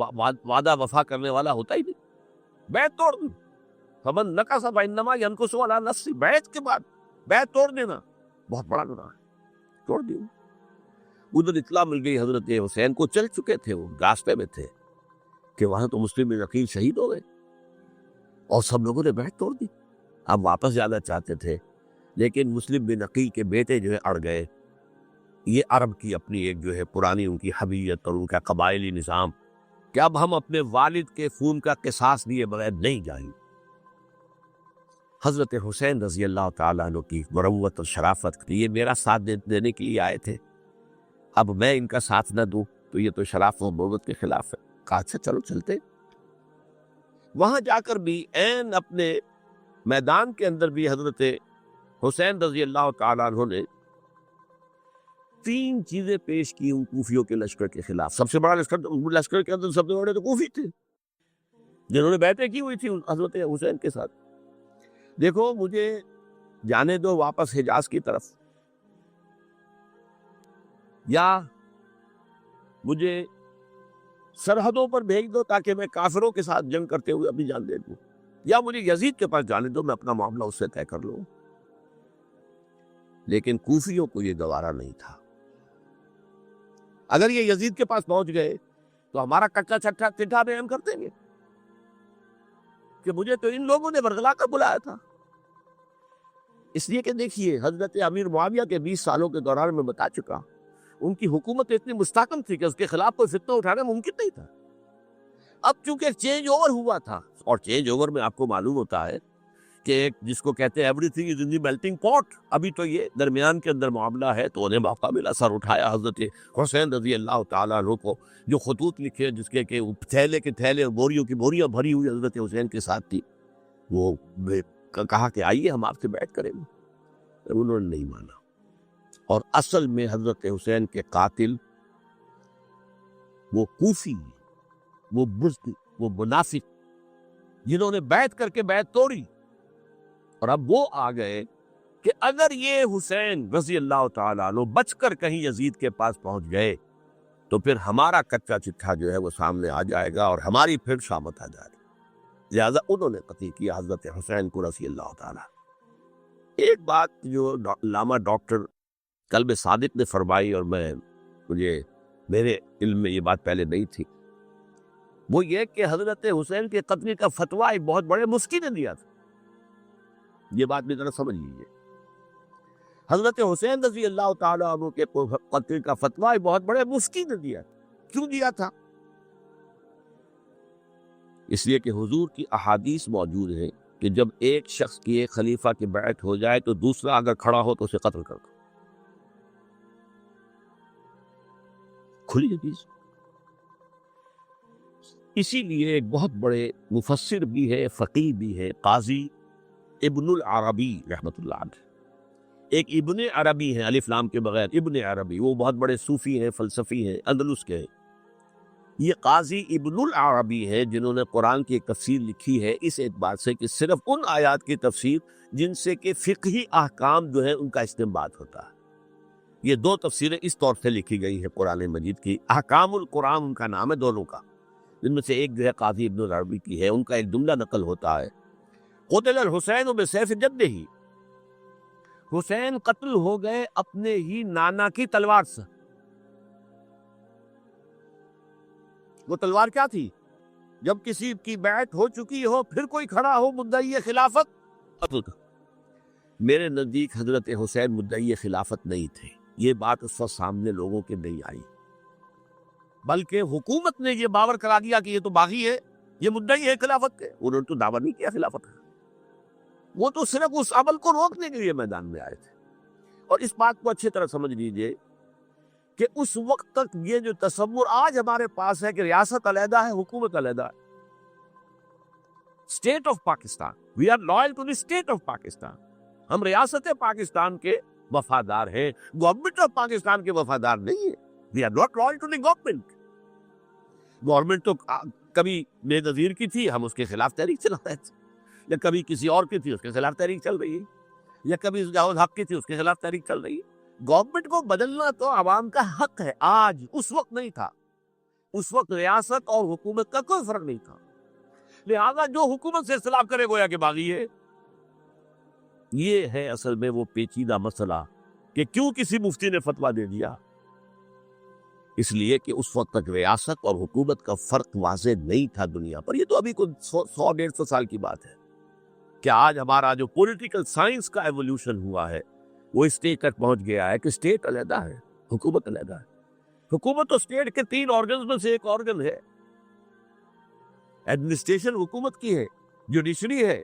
وعدہ وفا کرنے والا ہوتا ہی نہیں. بیعت توڑ دی. فمن نقص فانما ينقص على نفسه. بیعت کے بعد بیعت توڑ دینا بہت بڑا گناہ ہے. توڑ دی. ادھر اطلاع مل گئی حضرت حسین کو، چل چکے تھے، وہ راستے میں تھے کہ وہاں تو مسلم بن عقیل شہید ہو گئے اور سب لوگوں نے بیعت توڑ دی. اب واپس جانا چاہتے تھے لیکن مسلم بن عقیل کے بیٹے جو ہے اڑ گئے. یہ عرب کی اپنی ایک جو ہے پرانی ان کی حمیت اور ان کا قبائلی نظام کہ اب ہم اپنے والد کے خون کا قصاص لیے بغیر نہیں جائیں. حضرت حسین رضی اللہ تعالیٰ عنہ کی مروت اور شرافت، یہ میرا ساتھ دینے کے لیے آئے تھے، اب میں ان کا ساتھ نہ دوں تو یہ تو شرافت و مروت کے خلاف ہے. کہا اچھا چلو چلتے. وہاں جا کر بھی عین اپنے میدان کے اندر بھی حضرت حسین رضی اللہ تعالیٰ عنہ نے 3 چیزیں پیش کی ان کوفیوں کے لشکر کے خلاف. سب سے بڑا لشکر کے اندر سب سے بڑے تو کوفی تھے جنہوں نے بیعتیں کی ہوئی تھی حضرت حسین کے ساتھ. دیکھو مجھے جانے دو واپس حجاز کی طرف، یا مجھے سرحدوں پر بھیج دو تاکہ میں کافروں کے ساتھ جنگ کرتے ہوئے اپنی جان دے دوں، یا مجھے یزید کے پاس جانے دو، میں اپنا معاملہ اس سے طے کر لوں. لیکن کوفیوں کو یہ گوارا نہیں تھا. اگر یہ یزید کے پاس پہنچ گئے تو ہمارا کچا چٹھا بیان کر دیں گے کہ مجھے تو ان لوگوں نے برگلا کر بلایا تھا. اس لیے کہ دیکھیے حضرت امیر معاویہ کے 20 سالوں کے دوران میں بتا چکا، ان کی حکومت اتنی مستحکم تھی کہ اس کے خلاف کوئی فتنہ اٹھانا ممکن نہیں تھا. اب چونکہ چینج اوور ہوا تھا، اور چینج اوور میں آپ کو معلوم ہوتا ہے کہ ایک جس کو کہتے ہیں every thing is in the melting پاٹ، ابھی تو یہ درمیان کے اندر معاملہ ہے، تو انہیں موقع ملا. سر اٹھایا حضرت حسین رضی اللہ تعالیٰ عنہ کو، جو خطوط لکھے جس کے کہ تھیلے کے تھیلے بوریوں کی بوریاں بھری ہوئی حضرت حسین کے ساتھ تھی، وہ کہا کہ آئیے ہم آپ سے بیعت کریں گے. انہوں نے نہیں مانا. اور اصل میں حضرت حسین کے قاتل وہ کوفی، وہ بزدل، وہ منافق جنہوں نے بیعت کر کے بیعت توڑی. اور اب وہ آ گئے کہ اگر یہ حسین رضی اللہ تعالیٰ عنہ بچ کر کہیں یزید کے پاس پہنچ گئے تو پھر ہمارا کچا چٹھا جو ہے وہ سامنے آ جائے گا اور ہماری پھر شامت آ جائے گی. لہذا انہوں نے قتل کیا حضرت حسین کو رضی اللہ تعالیٰ. ایک بات جو علامہ ڈاکٹر قلب صادق نے فرمائی، اور مجھے میرے علم میں یہ بات پہلے نہیں تھی، وہ یہ کہ حضرت حسین کے قتل کا فتویٰ ایک بہت بڑے مفتی نے دیا تھا. یہ بات بھی ذرا سمجھ لیجیے. حضرت حسین رضی اللہ تعالیٰ عنہ کے قتل کا فتویٰ ایک بہت بڑے مفتی نے دیا. کیوں دیا تھا؟ اس لیے کہ حضور کی احادیث موجود ہیں کہ جب ایک شخص کی ایک خلیفہ کی بیعت ہو جائے تو دوسرا اگر کھڑا ہو تو اسے قتل کر دو. کھلی حدیث. اسی لیے ایک بہت بڑے مفسر بھی ہے، فقیہ بھی ہے، قاضی ابن العربی رحمۃ اللہ علیہ. ایک ابن عربی ہے الف لام کے بغیر، ابن عربی، وہ بہت بڑے صوفی ہیں، فلسفی ہیں، اندلس کے ہیں. یہ قاضی ابن العربی ہے جنہوں نے قرآن کی ایک تفسیر لکھی ہے اس اعتبار سے کہ صرف ان آیات کی تفسیر جن سے کہ فقہی احکام جو ہے ان کا استنباط ہوتا ہے. یہ 2 تفسیریں اس طور سے لکھی گئی ہیں قرآن مجید کی. احکام القرآن ان کا نام ہے دونوں کا، جن میں سے ایک جو ہے قاضی ابن العربی کی ہے. ان کا ایک جملہ نقل ہوتا ہے، قتل الحسین بسیف جدہ، حسین قتل ہو گئے اپنے ہی نانا کی تلوار سے. وہ تلوار کیا تھی؟ جب کسی کی بیعت ہو چکی ہو پھر کوئی کھڑا ہو مدعی خلافت قتل کا. میرے نزدیک حضرت حسین مدعی خلافت نہیں تھے. یہ بات اس وقت سامنے لوگوں کے نہیں آئی، بلکہ حکومت نے یہ باور کرا دیا کہ یہ تو باغی ہے، یہ مدعی ہے خلافت کے. انہوں نے تو دعویٰ نہیں کیا خلافت کا، وہ تو صرف اس عمل کو روکنے کے لیے میدان میں آئے تھے. اور اس بات کو اچھی طرح سمجھ لیجئے کہ اس وقت تک یہ جو تصور آج ہمارے پاس ہے کہ ریاست علیحدہ ہے، حکومت علیحدہ ہے، state of Pakistan, we are loyal to the state of Pakistan, ہم ریاست پاکستان کے وفادار ہیں، گورنمنٹ آف پاکستان کے وفادار نہیں ہے. We are not loyal to the government. Government تو کبھی بے نظیر کی تھی، ہم اس کے خلاف تحریک چلا رہے تھے، یا کبھی کسی اور کی تھی، اس کے خلاف تحریک چل رہی ہے، یا کبھی ضیاء حق کی تھی، اس کے خلاف تحریک چل رہی ہے۔ گورنمنٹ کو بدلنا تو عوام کا حق ہے، آج اس وقت نہیں تھا، اس وقت ریاست اور حکومت کا کوئی فرق نہیں تھا، لہذا جو حکومت سے اختلاف کرے گویا کہ باغی ہے۔ یہ ہے اصل میں وہ پیچیدہ مسئلہ کہ کیوں کسی مفتی نے فتویٰ دے دیا، اس لیے کہ اس وقت تک ریاست اور حکومت کا فرق واضح نہیں تھا دنیا پر۔ یہ تو ابھی کوئی 100-150 سال کی بات ہے کہ آج ہمارا جو پولیٹیکل سائنس کا ایولیوشن ہوا ہے وہ اسٹیج تک پہنچ گیا ہے کہ اسٹیٹ علیحدہ ہے، حکومت علیحدہ ہے۔ حکومت تو اسٹیٹ کے 3 آرگنز میں سے ایک آرگن ہے، ایڈمنسٹریشن حکومت کی ہے، جوڈیشری ہے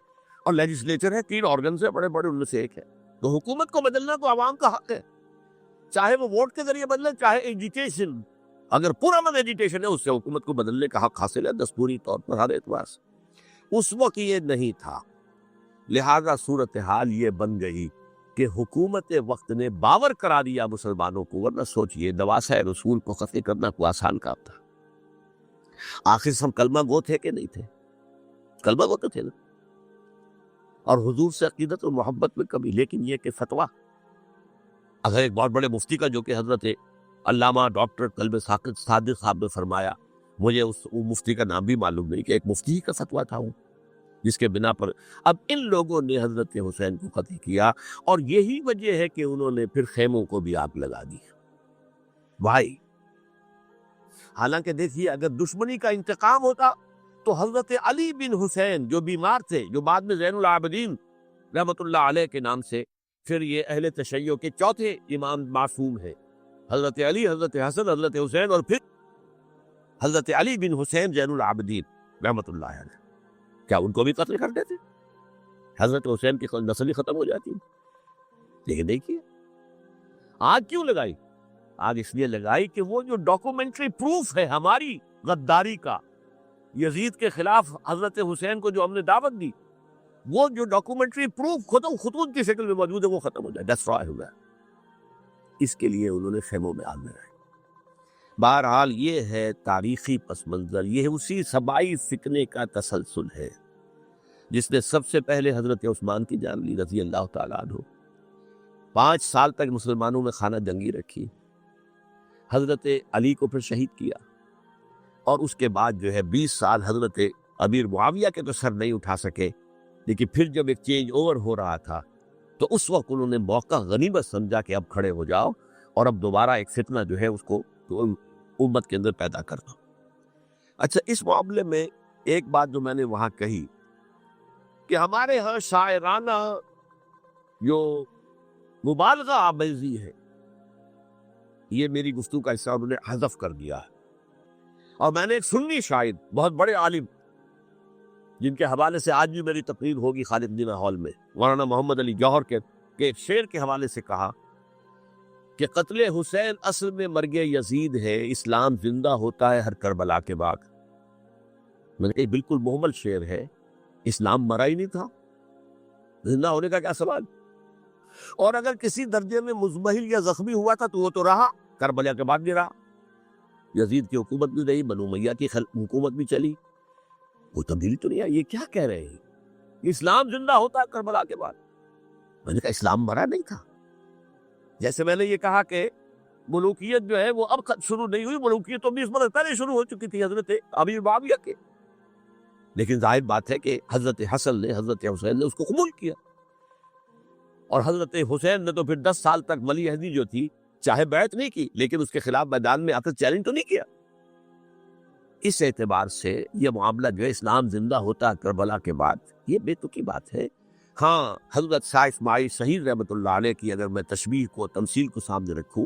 اور لیجسلیچر ہے، 3 آرگنز ہیں بڑے بڑے، ان میں سے ایک ہے۔ تو حکومت کو بدلنا تو عوام کا حق ہے، چاہے وہ ووٹ کے ذریعے بدلے، چاہے ایجیٹیشن، اگر پورا من ایجیٹیشن ہے اس سے حکومت کو بدلنے کا حق حاصل ہے دستوری طور پر ہر اعتبار سے۔ اس وقت یہ نہیں تھا، لہذا صورتحال یہ بن گئی کہ حکومت وقت نے باور کرا دیا مسلمانوں کو، ورنہ سوچئے نواسۂ رسول کو قتل کرنا کوئی آسان کام تھا۔ آخر ہم کلمہ گو تھے کہ نہیں تھے؟ کلمہ گو تو تھے نا، اور حضور سے عقیدت و محبت میں کمی، لیکن یہ کہ فتویٰ، اگر ایک بہت بڑے مفتی کا جو کہ حضرت علامہ ڈاکٹر قلب صادق صاحب نے فرمایا، مجھے اس مفتی کا نام بھی معلوم نہیں، کہ ایک مفتی کا فتویٰ تھا وہ، جس کے بنا پر اب ان لوگوں نے حضرت حسین کو قتل کیا، اور یہی وجہ ہے کہ انہوں نے پھر خیموں کو بھی آگ لگا دی۔ بھائی حالانکہ دیکھیے اگر دشمنی کا انتقام ہوتا تو حضرت علی بن حسین جو بیمار تھے، جو بعد میں زین العابدین رحمت اللہ علیہ کے نام سے پھر یہ اہل تشیع کے چوتھے امام معصوم ہیں، حضرت علی، حضرت حسن، حضرت حسین، اور پھر حضرت علی بن حسین زین العابدین رحمت اللہ علیہ، کیا ان کو بھی قتل کر دیتے؟ حضرت حسین کی نسل ہی ختم ہو جاتی۔ لیکن دیکھیے آگ کیوں لگائی؟ آگ اس لیے لگائی کہ وہ جو ڈاکومنٹری پروف ہے ہماری غداری کا، یزید کے خلاف حضرت حسین کو جو ہم نے دعوت دی، وہ جو ڈاکومنٹری پروف خطوط کی شکل میں موجود ہے وہ ختم ہو جائے، ڈسٹرائے ہو جائے۔ اس کے لیے انہوں نے خیموں میں آگ لگائی۔ بہرحال یہ ہے تاریخی پس منظر، یہ اسی سبائی فتنے کا تسلسل ہے جس نے سب سے پہلے حضرت عثمان کی جان لی رضی اللہ تعالیٰ عنہ، 5 سال تک مسلمانوں میں خانہ جنگی رکھی، حضرت علی کو پھر شہید کیا، اور اس کے بعد جو ہے 20 سال حضرت امیر معاویہ کے تو سر نہیں اٹھا سکے، لیکن پھر جب ایک چینج اوور ہو رہا تھا تو اس وقت انہوں نے موقع غنیمت سمجھا کہ اب کھڑے ہو جاؤ اور اب دوبارہ ایک فتنہ جو ہے اس کو امت کے اندر پیدا کر دو۔ اچھا، اس معاملے میں ایک بات جو میں نے وہاں کہی کہ ہمارے ہاں شاعرانہ جو مبالغہ آمیزی ہے، یہ میری گفتگو کا حصہ انہوں نے حذف کر دیا ہے، اور میں نے ایک سنی شاعر، بہت بڑے عالم، جن کے حوالے سے آج بھی میری تقریر ہوگی خالد مدینہ ہال میں، مولانا محمد علی جوہر کے ایک شعر کے حوالے سے کہا کہ قتل حسین اصل میں مرگ یزید ہے، اسلام زندہ ہوتا ہے ہر کربلا کے بعد۔ میں نے کہا بالکل محمل شعر ہے، اسلام مرا ہی نہیں تھا، زندہ ہونے کا کیا سوال؟ اور اگر کسی درجے میں مزمحل یا زخمی ہوا تھا تو وہ تو رہا، کربلا کے بعد بھی رہا، یزید کی حکومت بھی رہی، بنو امیہ کی حکومت بھی چلی، کوئی تبدیلی تو نہیں آئی۔ یہ کیا کہہ رہے ہیں؟ اسلام زندہ ہوتا ہے کربلا کے بعد؟ میں نے کہا اسلام مرا نہیں تھا۔ جیسے میں نے یہ کہا کہ ملوکیت جو ہے وہ اب شروع نہیں ہوئی، ملوکیت تو 20 برس پہلے شروع ہو چکی تھی حضرت امیر معاویہ کے، لیکن ظاہر بات ہے کہ حضرت حسن نے، حضرت حسین نے اس کو قبول کیا، اور حضرت حسین نے تو پھر 10 سال تک ولی عہدی جو تھی چاہے بیعت نہیں کی، لیکن اس کے خلاف میدان میں آ کر چیلنج تو نہیں کیا۔ اس اعتبار سے یہ معاملہ جو ہے اسلام زندہ ہوتا کربلا کے بعد، یہ بے تکی بات ہے۔ ہاں، حضرت شاہ اسماعیل شہید رحمت اللہ علیہ کی اگر میں تشبیہ کو، تمثیل کو سامنے رکھوں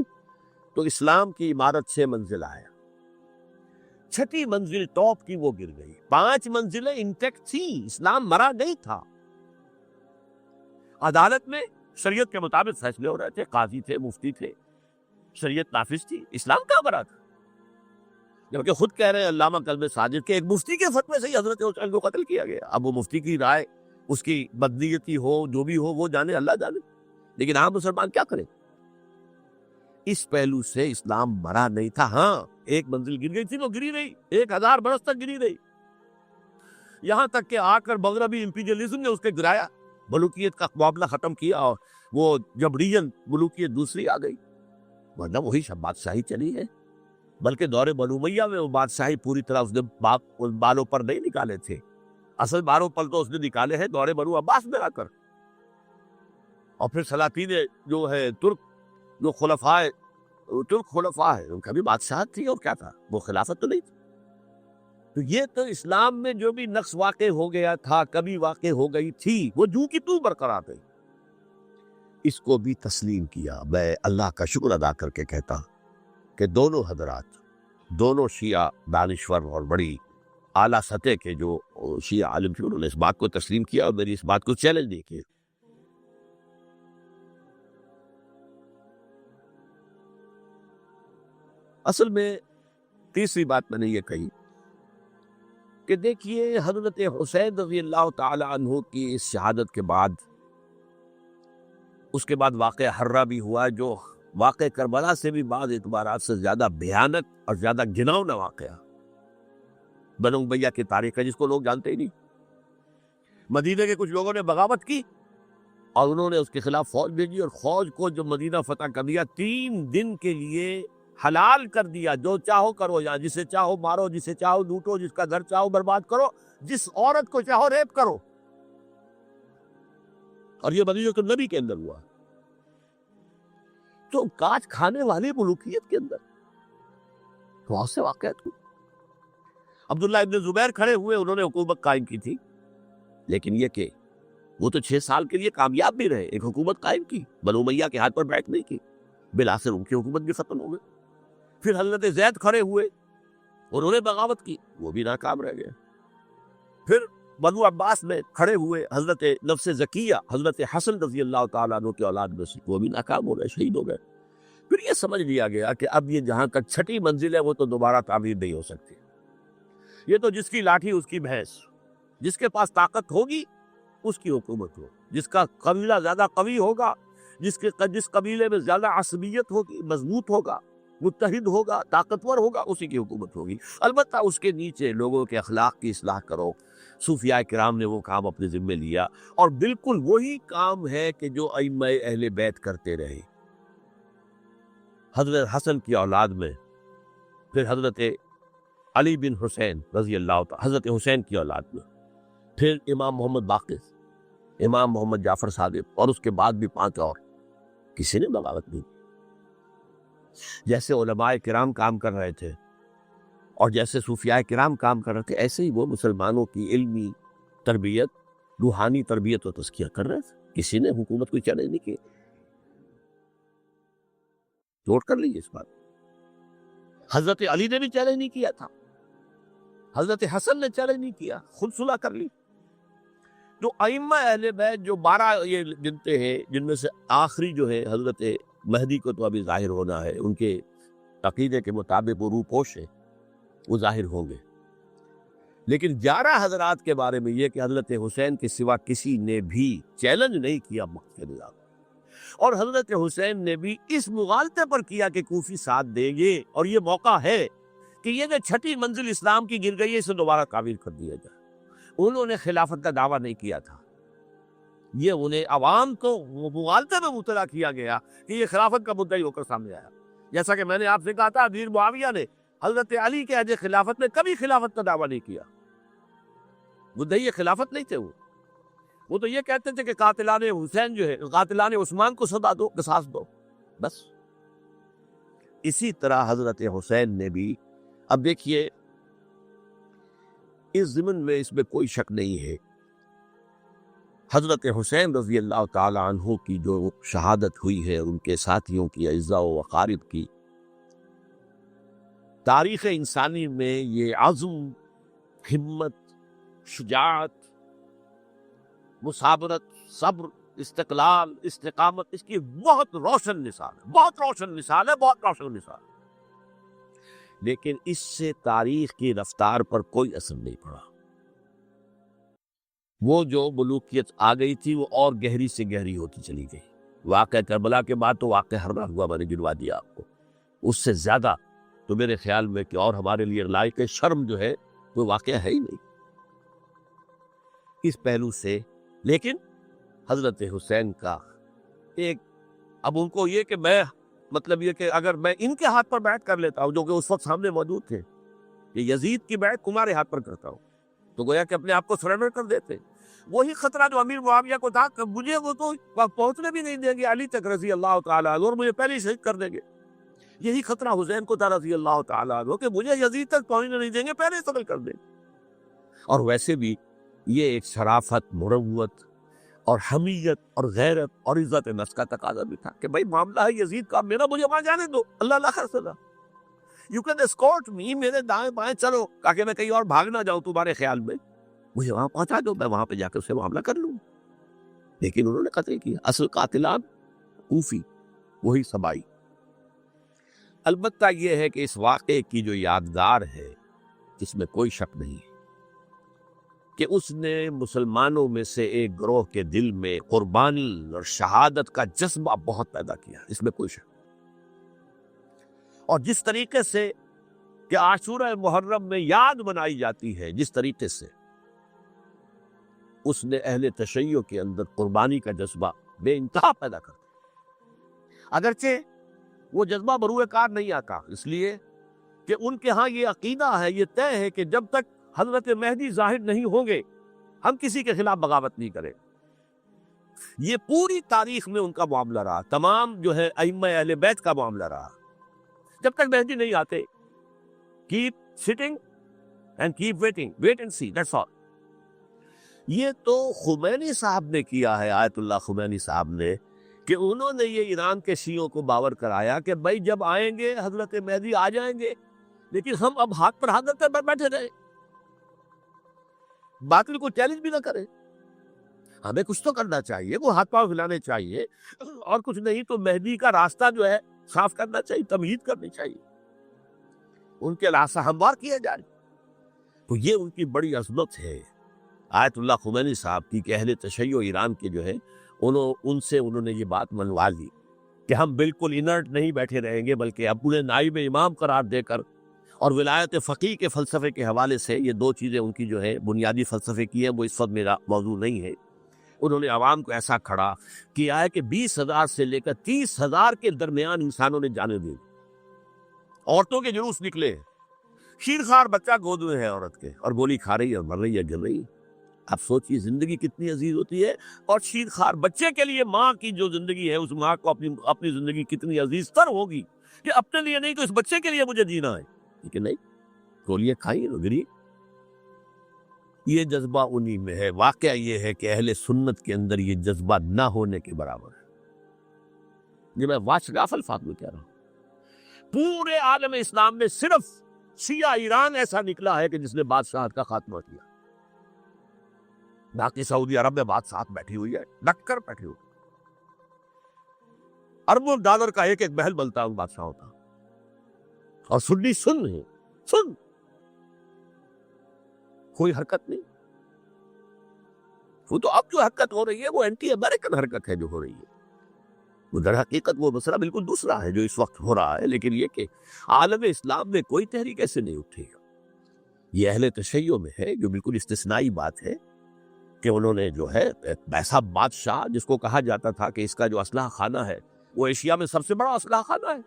تو اسلام کی عمارت 6 منزل آیا، 6ٹھی منزل ٹاپ کی وہ گر گئی، 5 منزلیں انٹیکٹ تھیں، اسلام مرا نہیں تھا۔ عدالت میں شریعت کے مطابق فیصلے ہو رہے تھے، قاضی تھے، مفتی تھے، شریعت نافذ تھی، اسلام کہاں مرا تھا؟ جبکہ خود کہہ رہے ہیں علامہ قلب صادق کے ایک مفتی کے فتوے سے ہی حضرت حسین کو قتل کیا گیا۔ اب وہ مفتی کی رائے، اس کی بدنیتی ہو، جو بھی ہو، وہ جانے، اللہ جانے، لیکن عام مسلمان کیا کرے؟ اس پہلو سے اسلام مرا نہیں تھا۔ ہاں، ایک منزل گر گئی تھی، وہ گری رہی، 1000 برس تک گری رہی، یہاں تک کہ آ کر مغربی امپیریلزم نے اس کے گرایا، ملوکیت کا معاملہ ختم کیا، اور وہ جب ریجن ملوکیت دوسری آ گئی، ورنہ وہی سب بادشاہی چلی ہے۔ بلکہ دور بنو امیہ میں وہ بادشاہی پوری طرح اس نے بالوں پر نہیں نکالے تھے، اصل بالوں پر تو اس نے نکالے ہیں دور بنو عباس میں آ کر۔ اور پھر سلاطین جو ہے ترک، جو ترک خلفاء ہے، ان کا بھی بادشاہت تھی، اور کیا تھا، وہ خلافت تو نہیں تھی۔ تو یہ تو اسلام میں جو بھی نقص واقع ہو گیا تھا، کبھی واقع ہو گئی تھی، وہ جو کی تو برقرار گئی، اس کو بھی تسلیم کیا۔ میں اللہ کا شکر ادا کر کے کہتا کہ دونوں حضرات، دونوں شیعہ دانشور اور بڑی اعلیٰ سطح کے جو شیعہ عالم تھے، انہوں نے اس بات کو تسلیم کیا اور میری اس بات کو چیلنج نہیں کیا۔ اصل میں تیسری بات میں نے یہ کہی کہ دیکھیے حضرت حسین رضی اللہ تعالی عنہ کی اس شہادت کے بعد، اس کے بعد واقعہ حرہ بھی ہوا، جو واقع کربلا سے بھی بعض اعتبارات سے زیادہ بھیانک اور زیادہ گھناؤنا واقعہ بنو امیہ کی تاریخ ہے، جس کو لوگ جانتے ہی نہیں۔ مدینہ کے کچھ لوگوں نے بغاوت کی اور انہوں نے اس کے خلاف فوج بھیجی، اور فوج کو جو مدینہ فتح کر دیا، 3 دن کے لیے حلال کر دیا، جو چاہو کرو، یا جسے چاہو مارو، جسے چاہو لوٹو، جس کا گھر چاہو برباد کرو، جس عورت کو چاہو ریپ کرو۔ اور یہ مدینہ کے نبی کے اندر ہوا، تو کاٹ کھانے والے ملوکیت کے اندر بہت سے واقعات ہوئے۔ عبداللہ ابن زبیر کھڑے ہوئے، انہوں نے حکومت قائم کی تھی، لیکن یہ کہ وہ تو 6 سال کے لیے کامیاب بھی رہے، ایک حکومت قائم کی، بنو امیہ کے ہاتھ پر بیٹھ نہیں کی، بالآخر ان کی حکومت بھی ختم ہو گئی۔ پھر حضرت زید کھڑے ہوئے، انہوں نے بغاوت کی، وہ بھی ناکام رہ گئے۔ پھر بنو عباس میں کھڑے ہوئے حضرت نفس زکیہ، حضرت حسن رضی اللہ تعالیٰ عنہ کی اولاد میں سے، وہ بھی ناکام ہو گئے، شہید ہو گئے۔ پھر یہ سمجھ لیا گیا کہ اب یہ جہاں کا 6ٹھی منزل ہے، وہ تو دوبارہ تعمیر نہیں ہو سکتی، یہ تو جس کی لاٹھی اس کی بھینس، جس کے پاس طاقت ہوگی اس کی حکومت ہو، جس کا قبیلہ زیادہ قوی ہوگا، جس قبیلے میں زیادہ عصبیت ہوگی، مضبوط ہوگا، متحد ہوگا، طاقتور ہوگا، اسی کی حکومت ہوگی۔ البتہ اس کے نیچے لوگوں کے اخلاق کی اصلاح کرو۔ صوفیاء کرام نے وہ کام اپنے ذمے لیا، اور بالکل وہی کام ہے کہ جو ائمہ اہل بیت کرتے رہے۔ حضرت حسن کی اولاد میں پھر حضرت علی بن حسین رضی اللہ تعالی، حضرت حسین کی اولاد میں پھر امام محمد باقر، امام محمد جعفر صادق، اور اس کے بعد بھی 5 اور، کسی نے بغاوت نہیں کی۔ جیسے علماء کرام کام کر رہے تھے اور جیسے صوفیاء کرام کام کر رہے تھے، ایسے ہی وہ مسلمانوں کی علمی تربیت، روحانی تربیت و تزکیہ کر رہے تھے، کسی نے حکومت کو چیلنج نہیں کیا۔ نوٹ کر لیجیے اس بات۔ حضرت علی نے بھی چیلنج نہیں کیا تھا، حضرت حسن نے چیلنج نہیں کیا، خود صلح کر لی۔ تو ائمہ اہل بیت جو 12 یہ گنتے ہیں، جن میں سے آخری جو ہے حضرت مہدی کو تو ابھی ظاہر ہونا ہے، ان کے عقیدے کے مطابق وہ روح پوش ہے، وہ ظاہر ہوں گے، لیکن 11 حضرات کے بارے میں یہ کہ حضرت حسین کے سوا کسی نے بھی چیلنج نہیں کیا وقت کے نظام، اور حضرت حسین نے بھی اس مغالطے پر کیا کہ کوفی ساتھ دیں گے، اور یہ موقع ہے کہ یہ جو 6ٹھی منزل اسلام کی گر گئی ہے، اسے دوبارہ تعمیر کر دیا جائے۔ انہوں نے خلافت کا دعویٰ نہیں کیا تھا، یہ انہیں عوام کو مغالطے میں مبتلا کیا گیا کہ یہ خلافت کا مدعی ہو کر سامنے آیا۔ جیسا کہ میں نے آپ سے کہا تھا، امیر معاویہ نے حضرت علی کے عہد خلافت میں کبھی خلافت کا دعویٰ نہیں کیا، مدعی خلافت نہیں تھے وہ تو یہ کہتے تھے کہ قاتلان حسین جو ہے، قاتلان عثمان کو سزا دو، قصاص دو، بس۔ اسی طرح حضرت حسین نے بھی، اب دیکھیے اس ضمن میں اس میں کوئی شک نہیں ہے، حضرت حسین رضی اللہ تعالی عنہ کی جو شہادت ہوئی ہے، ان کے ساتھیوں کی، اعزاء و اقارب کی، تاریخ انسانی میں یہ عزم، ہمت، شجاعت، مثابرت، صبر، استقلال، استقامت، اس کی بہت روشن مثال ہے، بہت روشن مثال ہے، بہت روشن مثال ہے۔ لیکن اس سے تاریخ کی رفتار پر کوئی اثر نہیں پڑا۔ وہ جو ملوکیت آ گئی تھی وہ اور گہری سے گہری ہوتی چلی گئی۔ واقعہ کربلا کے بعد تو واقعہ حرہ ہوا، میں نے گنوا دیا آپ کو، اس سے زیادہ تو میرے خیال میں کہ اور ہمارے لیے لائق شرم جو ہے وہ واقعہ ہے ہی نہیں۔ اس پہلو سے. لیکن حضرت حسین کا ایک، اب ان کو یہ کہ میں مطلب یہ کہ اگر میں ان کے ہاتھ پر بیعت کر لیتا ہوں جو کہ اس وقت سامنے موجود تھے کہ یزید کی بیعت تمہارے ہاتھ پر کرتا ہوں، تو گویا کہ اپنے آپ کو سرنڈر کر دیتے. وہی خطرہ جو امیر معاویہ کو تھا کہ مجھے وہ تو پہنچنے بھی نہیں دیں گے علی تک رضی اللہ تعالیٰ عنہ اور مجھے پہلے ہی شہید کر دیں گے. یہی خطرہ حسین کو تھا رضی اللہ تعالیٰ عنہ کہ مجھے یزید تک پہنچنے نہیں دیں گے، پہلے ہی قتل کر دیں گے. اور ویسے بھی یہ ایک شرافت، مروت اور حمیت اور غیرت اور عزت نفس کا تقاضا بھی تھا کہ بھائی معاملہ ہے یزید کا، میرا مجھے وہاں جانے دو، اللہ اللہ خیر سزا، یو کین اسکورٹ می، میرے دائیں بائیں چلو تاکہ میں کہیں اور بھاگ نہ جاؤں تمہارے خیال میں، مجھے وہاں پہنچا دو، میں وہاں پہ جا کر اس سے معاملہ کر لوں. لیکن انہوں نے قتل کیا. اصل قاتلان کوفی، وہی سبائی. البتہ یہ ہے کہ اس واقعے کی جو یادگار ہے جس میں کوئی شک نہیں ہے کہ اس نے مسلمانوں میں سے ایک گروہ کے دل میں قربانی اور شہادت کا جذبہ بہت پیدا کیا، اس میں کوئی شک. اور جس طریقے سے کہ عاشورہ محرم میں یاد منائی جاتی ہے، جس طریقے سے اس نے اہل تشیع کے اندر قربانی کا جذبہ بے انتہا پیدا کر دیا. اگرچہ وہ جذبہ بروئے کار نہیں آتا، اس لیے کہ ان کے ہاں یہ عقیدہ ہے، یہ طے ہے کہ جب تک حضرت مہدی ظاہر نہیں ہوں گے ہم کسی کے خلاف بغاوت نہیں کریں. یہ پوری تاریخ میں ان کا معاملہ رہا، تمام جو ہے ائمہ اہل بیت کا معاملہ رہا. جب تک مہدی نہیں آتے keep sitting and keep waiting, wait and see, that's all. یہ تو خمینی صاحب نے کیا ہے، آیت اللہ خمینی صاحب نے، کہ انہوں نے یہ ایران کے شیعوں کو باور کرایا کہ بھائی جب آئیں گے حضرت مہدی آ جائیں گے، لیکن ہم اب ہاتھ پر ہاتھ رکھ کر بیٹھے رہے، باطل کو چیلنج بھی نہ کریں. ہمیں کچھ تو کرنا چاہیے، وہ ہاتھ پاؤں ہلانے چاہیے، اور کچھ نہیں تو مہدی کا راستہ جو ہے صاف کرنا چاہیے، تمہید کرنی چاہیے، ان کے راستہ ہموار کیا جائے. تو یہ ان کی بڑی عظمت ہے آیت اللہ خمینی صاحب کی کہ اہل تشیع ایران کے جو ہے ان سے انہوں نے یہ بات منوا لی کہ ہم بالکل انرٹ نہیں بیٹھے رہیں گے، بلکہ اپنے نائب امام قرار دے کر اور ولایت فقیہ کے فلسفے کے حوالے سے، یہ دو چیزیں ان کی جو ہے بنیادی فلسفے کی ہیں، وہ اس وقت میرا موضوع نہیں ہے. انہوں نے عوام کو ایسا کھڑا کیا ہے کہ 20,000 سے لے کر 30,000 کے درمیان انسانوں نے جانے دی. عورتوں کے جلوس نکلے، شیرخوار بچہ گود میں ہے عورت کے، اور گولی کھا رہی ہے اور مر رہی ہے، گر رہی ہے. اب سوچیے زندگی کتنی عزیز ہوتی ہے، اور شیرخوار بچے کے لیے ماں کی جو زندگی ہے، اس ماں کو اپنی زندگی کتنی عزیز تر ہوگی کہ اپنے لیے نہیں تو اس بچے کے لیے مجھے جینا ہے. لیکن نہیں، گولیاں کھائی گری. یہ جذبہ انہی میں ہے. واقعہ یہ ہے کہ اہل سنت کے اندر یہ جذبہ نہ ہونے کے برابر ہے. یہ میں واضح الفاظ میں کہہ رہا ہوں. پورے عالم اسلام میں صرف شیعہ ایران ایسا نکلا ہے کہ جس نے بادشاہت کا خاتمہ کیا. باقی سعودی عرب میں بادشاہت بیٹھی ہوئی ہے، ڈٹ کر بیٹھی ہوئی. اربوں ڈالر کا ایک ایک محل بنتا ہے ان بادشاہوں کا، اور سنی سن ہے، سن کوئی حرکت نہیں. وہ تو اب جو حرکت ہو رہی ہے وہ اینٹی امریکن حرکت ہے جو ہو رہی ہے. وہ در حقیقت وہ مسئلہ بالکل دوسرا ہے جو اس وقت ہو رہا ہے. لیکن یہ کہ عالم اسلام میں کوئی تحریک ایسے نہیں اٹھی. یہ اہل تشیع میں ہے جو بالکل استثنائی بات ہے کہ انہوں نے جو ہے ایسا بادشاہ جس کو کہا جاتا تھا کہ اس کا جو اسلحہ خانہ ہے وہ ایشیا میں سب سے بڑا اسلحہ خانہ ہے،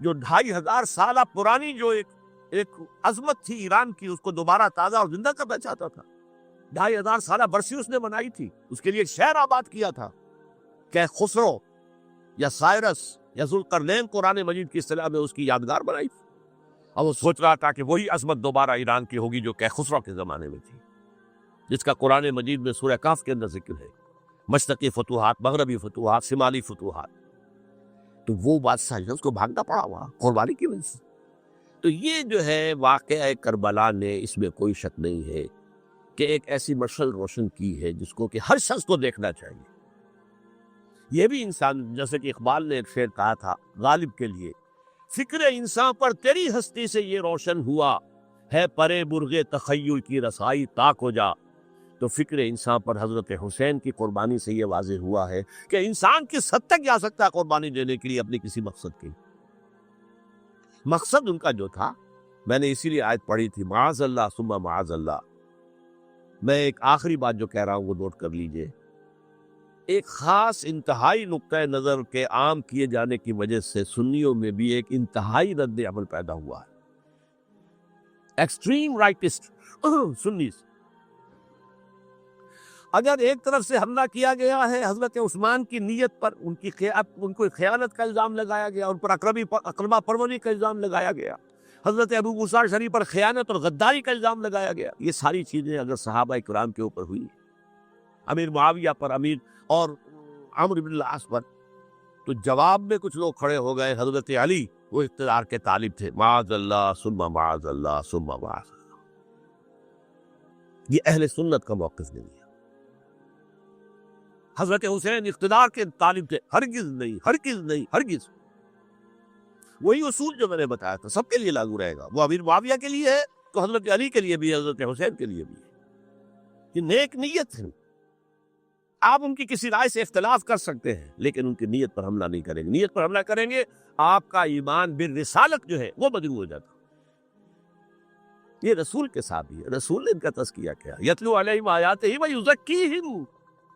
جو 2500 سالہ پرانی جو ایک عظمت تھی ایران کی، اس کو دوبارہ تازہ اور زندہ کرنا چاہتا تھا. 2500 سالہ برسی اس نے منائی تھی، اس کے لیے ایک شہر آباد کیا تھا کہ خسرو یا سائرس یا ذوالقرنین قرآن مجید کی اصطلاح میں اس کی یادگار بنائی تھی. اور وہ سوچ رہا تھا کہ وہی عظمت دوبارہ ایران کی ہوگی جو کہ خسرو کے زمانے میں تھی، جس کا قرآن مجید میں سورہ کہف کے اندر ذکر ہے. مشرقی فتوحات، مغربی فتوحات، شمالی فتوحات. تو وہ بادشاہ اس کو بھاگنا پڑا ہوا قربانی کی وجہ سے. تو یہ جو ہے واقعہ کربلا نے، اس میں کوئی شک نہیں ہے کہ ایک ایسی مشعل روشن کی ہے جس کو کہ ہر شخص کو دیکھنا چاہیے. یہ بھی انسان، جیسے کہ اقبال نے ایک شعر کہا تھا غالب کے لیے، فکر انسان پر تیری ہستی سے یہ روشن ہوا ہے، پرے برغ تخیل کی رسائی تاک ہو جا. تو فکر انسان پر حضرت حسین کی قربانی سے یہ واضح ہوا ہے کہ انسان کس حد تک جا سکتا ہے قربانی دینے کے لیے اپنے کسی مقصد کے. مقصد ان کا جو تھا، میں نے اسی لیے آیت پڑھی تھی، معاذ اللہ ثم معاذ اللہ، میں ایک آخری بات جو کہہ رہا ہوں وہ نوٹ کر لیجئے. ایک خاص انتہائی نقطۂ نظر کے عام کیے جانے کی وجہ سے سنیوں میں بھی ایک انتہائی رد عمل پیدا ہوا ہے. Extreme rightist سنیز. اگر ایک طرف سے حملہ کیا گیا ہے حضرت عثمان کی نیت پر، ان کو خیانت کا الزام لگایا گیا، ان پر اقربا پروری کا الزام لگایا گیا، حضرت ابو موسیٰ شریف پر خیانت اور غداری کا الزام لگایا گیا، یہ ساری چیزیں اگر صحابہ کرام کے اوپر ہوئی، امیر معاویہ پر، امیر اور عمرو بن العاص پر، تو جواب میں کچھ لوگ کھڑے ہو گئے. حضرت علی وہ اقتدار کے طالب تھے، معاذ اللہ ثم معاذ اللہ ثم معاذ اللہ. یہ اہل سنت کا موقف نہیں ہے. حضرت حسین اقتدار کے طالب تھے، ہرگز نہیں، ہرگز نہیں، ہرگز. وہی اصول جو میں نے بتایا تھا سب کے لیے لاگو رہے گا. وہ امیر معاویہ کے لیے ہے تو حضرت علی کے لیے بھی ہے، حضرت حسین کے لیے بھی ہے. یہ نیک نیت ہے. آپ ان کی کسی رائے سے اختلاف کر سکتے ہیں لیکن ان کی نیت پر حملہ نہیں کریں گے. نیت پر حملہ کریں گے آپ کا ایمان بالرسالت جو ہے وہ مجروح ہو جاتا. یہ رسول کے ساتھ ہی ہے. رسول نے ان کا تزکیہ کیا، یتلو علیہم آیاتہ ویزکیہم،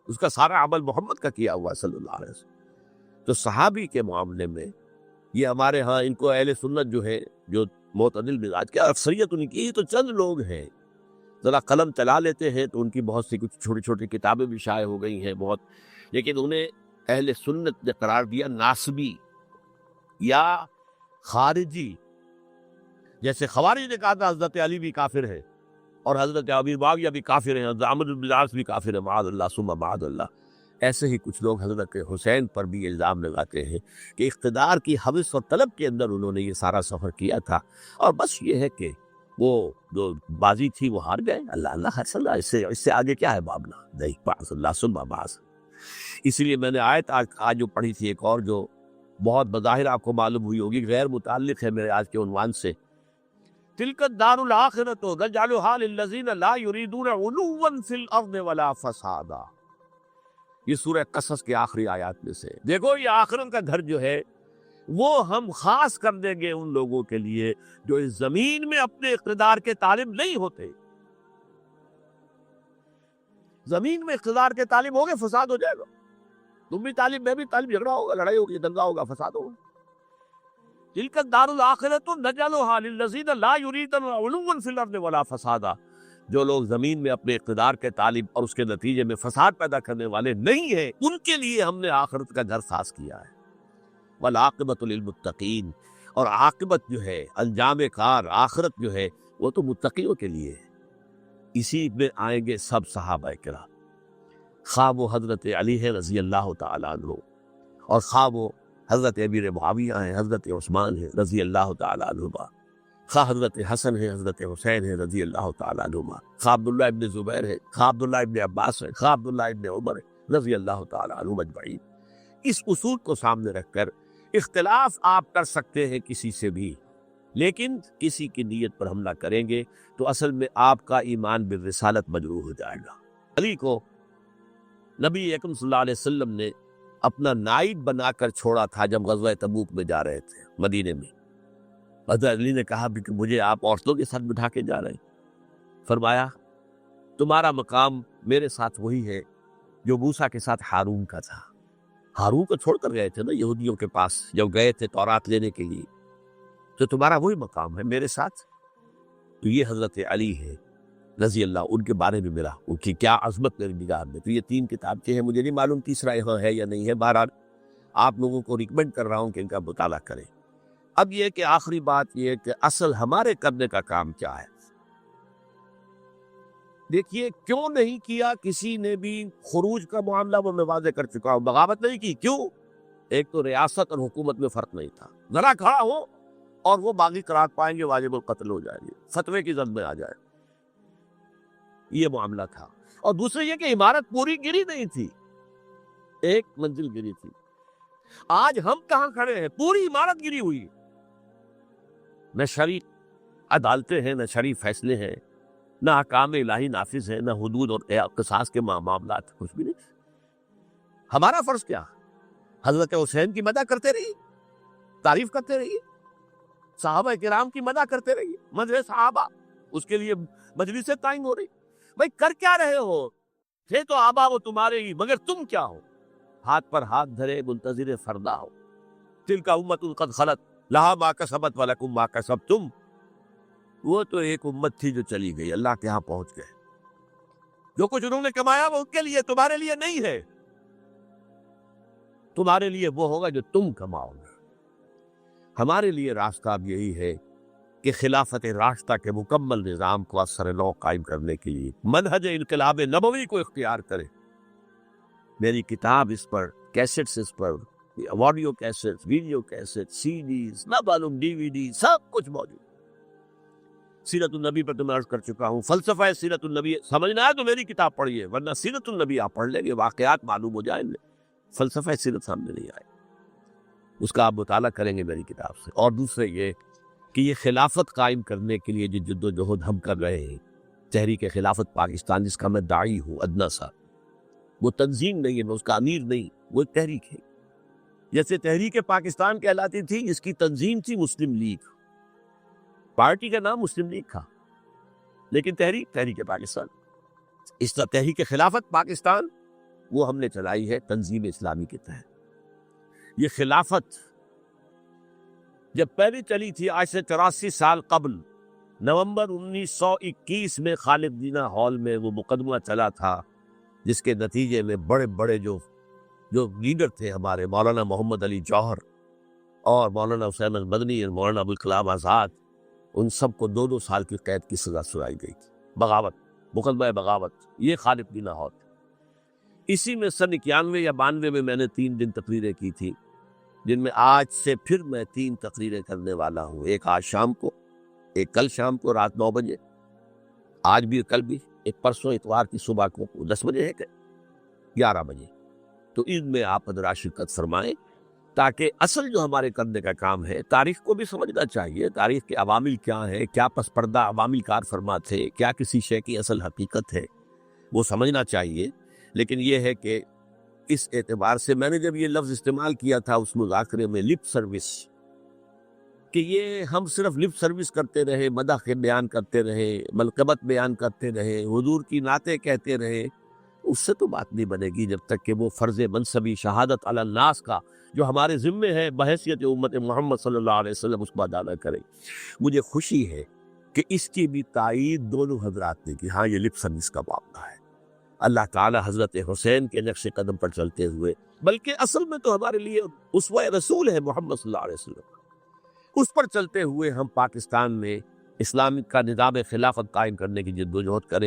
اس کا سارا عمل محمد کا کیا ہوا صلی اللہ علیہ وسلم. تو صحابی کے معاملے میں یہ ہمارے ہاں ان کو اہل سنت جو ہے، جو معتدل مزاج کے، اکثریت ان کی تو چند لوگ ہیں ذرا قلم چلا لیتے ہیں تو ان کی بہت سی کچھ چھوٹی چھوٹی کتابیں بھی شائع ہو گئی ہیں بہت، لیکن انہیں اہل سنت نے قرار دیا ناسبی یا خارجی. جیسے خوارج نے کہا تھا حضرت علی بھی کافر ہے اور حضرت ابی معاویہ بھی کافر ہیں، حضرت عمرو بن العاص بھی کافر ہے، معاذ اللہ ثم معاذ اللہ. ایسے ہی کچھ لوگ حضرت حسین پر بھی الزام لگاتے ہیں کہ اقتدار کی حوث اور طلب کے اندر انہوں نے یہ سارا سفر کیا تھا اور بس یہ ہے کہ وہ جو بازی تھی وہ ہار گئے. اللہ اللہ حسن اللہ، اس سے آگے کیا ہے معاملہ؟ نہیں، معاذ اللہ ثم معاذ. اسی لیے میں نے آیت آج جو پڑھی تھی ایک اور جو بہت بظاہر آپ کو معلوم ہوئی ہوگی، غیر متعلق ہے میرے آج کے عنوان سے. تلک الدار الآخرۃ نجعلھا للذین لا یریدون علوا فی الارض ولا فسادا. یہ سورہ قصص کے آخری آیات میں سے. دیکھو یہ آخرت کا گھر جو ہے وہ ہم خاص کر دیں گے ان لوگوں کے لیے جو اس زمین میں اپنے اقتدار کے طالب نہیں ہوتے. زمین میں اقتدار کے طالب ہوگے فساد ہو جائے گا. تم بھی طالب، میں بھی طالب، جھگڑا ہوگا، لڑائی ہوگی، دنگا ہوگا، فساد ہوگا. تلک الدار الآخرۃ نجعلھا للذین لا یریدون علوا فی الارض ولا فسادا. جو لوگ زمین میں اپنے اقتدار کے طالب اور اس کے نتیجے میں فساد پیدا کرنے والے نہیں ہیں ان کے لیے ہم نے آخرت کا گھر خاص کیا ہے. والعاقبۃ للمتقین، اور عاقبت جو ہے، انجام کار، آخرت جو ہے وہ تو متقیوں کے لیے ہے. اسی میں آئیں گے سب صحابہ کرام، خواہ وہ حضرت علی ہے رضی اللہ تعالیٰ عنہ، اور خواہ وہ حضرت امیر معاویہ ہیں، حضرت عثمان ہیں رضی اللہ تعالیٰ عنہما، خواہ حضرت حسن ہے، حضرت حسین ہے رضی اللہ تعالیٰ عنہما، خواہ عبداللہ ابن زبیر ہے، خواہ عبداللہ ابن عباس ہے، خواہ عبداللہ ابن عمر ہے رضی اللہ تعالیٰ عنہم اجمعین. اس اصول کو سامنے رکھ کر اختلاف آپ کر سکتے ہیں کسی سے بھی، لیکن کسی کی نیت پر حملہ کریں گے تو اصل میں آپ کا ایمان بالرسالت مجروح ہو جائے گا. علی کو نبی اکرم صلی اللہ علیہ وسلم نے اپنا نائب بنا کر چھوڑا تھا جب غزوہ تبوک میں جا رہے تھے مدینے میں. حضرت علی نے کہا کہ مجھے آپ عورتوں کے ساتھ بٹھا کے جا رہے ہیں. فرمایا تمہارا مقام میرے ساتھ وہی ہے جو موسیٰ کے ساتھ ہارون کا تھا. ہارون کو چھوڑ کر گئے تھے نا یہودیوں کے پاس جب گئے تھے تورات لینے کے لیے، تو تمہارا وہی مقام ہے میرے ساتھ. تو یہ حضرت علی ہے رضی اللہ، ان کے بارے میں میرا ان کی کیا عظمت میری نگاہ میں. تو یہ 3 کتابیں ہیں، مجھے نہیں معلوم تیسرا یہاں ہے یا نہیں ہے. بہرحال آپ لوگوں کو ریکمینڈ کر رہا ہوں کہ ان کا مطالعہ کریں. اب یہ کہ آخری بات یہ کہ اصل ہمارے کرنے کا کام کیا ہے. دیکھیے کیوں نہیں کیا کسی نے بھی خروج کا معاملہ، وہ میں واضح کر چکا ہوں. بغاوت نہیں کی. کیوں؟ ایک تو ریاست اور حکومت میں فرق نہیں تھا. ذرا کھڑا ہو اور وہ باغی قرار پائیں گے، واجب القتل ہو جائے گی، فتوے کی زد میں آ جائے. یہ معاملہ تھا. اور دوسرے یہ کہ عمارت پوری گری نہیں تھی، ایک منزل گری تھی. آج ہم کہاں کھڑے ہیں؟ پوری عمارت گری ہوئی. نہ شرعی عدالتیں ہیں، نہ شرعی فیصلے ہیں، نہ احکام الہی نافذ ہیں، نہ حدود اور قصاص کے معاملات، کچھ بھی نہیں. ہمارا فرض کیا؟ حضرت حسین کی مدح کرتے رہیے، تعریف کرتے رہیے، صحابہ کرام کی مدح کرتے رہیے، مدح صحابہ اس کے لیے مجلسیں قائم ہو رہی. بھائی کر کیا رہے ہو؟ تھے تو آبا وہ تمہارے ہی، مگر تم کیا ہو؟ ہاتھ پر ہاتھ دھرے منتظر فردا ہو۔ تلک امت قد خلت لہا ما کسبت ولکم ما کسبتم۔ وہ تو ایک امت تھی جو چلی گئی، اللہ کے ہاں پہنچ گئے۔ جو کچھ انہوں نے کمایا وہ ان کے لیے، تمہارے لیے نہیں ہے۔ تمہارے لیے وہ ہوگا جو تم کماؤ گے۔ ہمارے لیے راستہ اب یہی ہے کہ خلافت راشدہ کے مکمل نظام کو اثر نو قائم کرنے کے لیے منہج انقلاب نبوی کو اختیار کرے۔ میری کتاب اس پر، کیسٹس اس پر، آڈیو کیسٹ، ویڈیو کیسٹ، سی ڈیز، نہ معلوم ڈی وی ڈی، سب کچھ موجود۔ سیرت النبی پر تو میں عرض کر چکا ہوں، فلسفہ سیرت النبی سمجھنا ہے تو میری کتاب پڑھیے، ورنہ سیرت النبی آپ پڑھ لیں گے، واقعات معلوم ہو جائیں گے، فلسفہ سیرت سامنے نہیں آئے، اس کا آپ مطالعہ کریں گے میری کتاب سے۔ اور دوسرے یہ کہ یہ خلافت قائم کرنے کے لیے جو جد و جہد ہم کر رہے ہیں، تحریک خلافت پاکستان جس کا میں داعی ہوں ادنا سا، وہ تنظیم نہیں ہے، میں اس کا امیر نہیں، وہ ایک تحریک ہے۔ جیسے تحریک پاکستان کہلاتی تھی، اس کی تنظیم تھی مسلم لیگ، پارٹی کا نام مسلم لیگ تھا، لیکن تحریک پاکستان۔ اس طرح تحریک خلافت پاکستان وہ ہم نے چلائی ہے تنظیم اسلامی کے تحت۔ یہ خلافت جب پہلے چلی تھی آج سے 84 سال قبل، نومبر 1921 میں خالد دینہ ہال میں وہ مقدمہ چلا تھا، جس کے نتیجے میں بڑے بڑے جو لیڈر تھے ہمارے، مولانا محمد علی جوہر اور مولانا حسین المدنی اور مولانا ابوالکلام آزاد، ان سب کو 2 سال کی قید کی سزا سنائی گئی تھی، بغاوت، مقدمہ بغاوت۔ یہ خالد دینہ ہال۔ اسی میں سن 91 یا 92 میں میں نے 3 دن تقریریں کی تھی، جن میں آج سے پھر میں 3 تقریریں کرنے والا ہوں، ایک آج شام کو، ایک کل شام کو رات 9 بجے، آج بھی کل بھی، ایک پرسوں اتوار کی صبح کو 10 بجے ہے کہ 11 بجے۔ تو ان میں آپ حضرات شرکت فرمائیں، تاکہ اصل جو ہمارے کرنے کا کام ہے، تاریخ کو بھی سمجھنا چاہیے، تاریخ کے عوامل کیا ہیں، کیا پس پردہ عوامل کار فرما تھے، کیا کسی شے کی اصل حقیقت ہے، وہ سمجھنا چاہیے۔ لیکن یہ ہے کہ اس اعتبار سے میں نے جب یہ لفظ استعمال کیا تھا اس مذاکرے میں، لپ سروس، کہ یہ ہم صرف لپ سروس کرتے رہے، مدح بیان کرتے رہے، ملکبت بیان کرتے رہے، حضور کی نعتیں کہتے رہے، اس سے تو بات نہیں بنے گی جب تک کہ وہ فرض منصبی شہادت علی الناس کا جو ہمارے ذمے ہے بحیثیت امت محمد صلی اللہ علیہ وسلم، اس کو ادا کرے۔ مجھے خوشی ہے کہ اس کی بھی تائید دونوں حضرات نے کی، ہاں یہ لپ سروس کا معاملہ ہے۔ اللہ تعالی حضرت حسین کے نقش قدم پر چلتے ہوئے، بلکہ اصل میں تو ہمارے لیے اسوہ رسول ہے محمد صلی اللہ علیہ وسلم، اس پر چلتے ہوئے ہم پاکستان میں اسلام کا نظام خلافت قائم کرنے کی جد و جہد کریں۔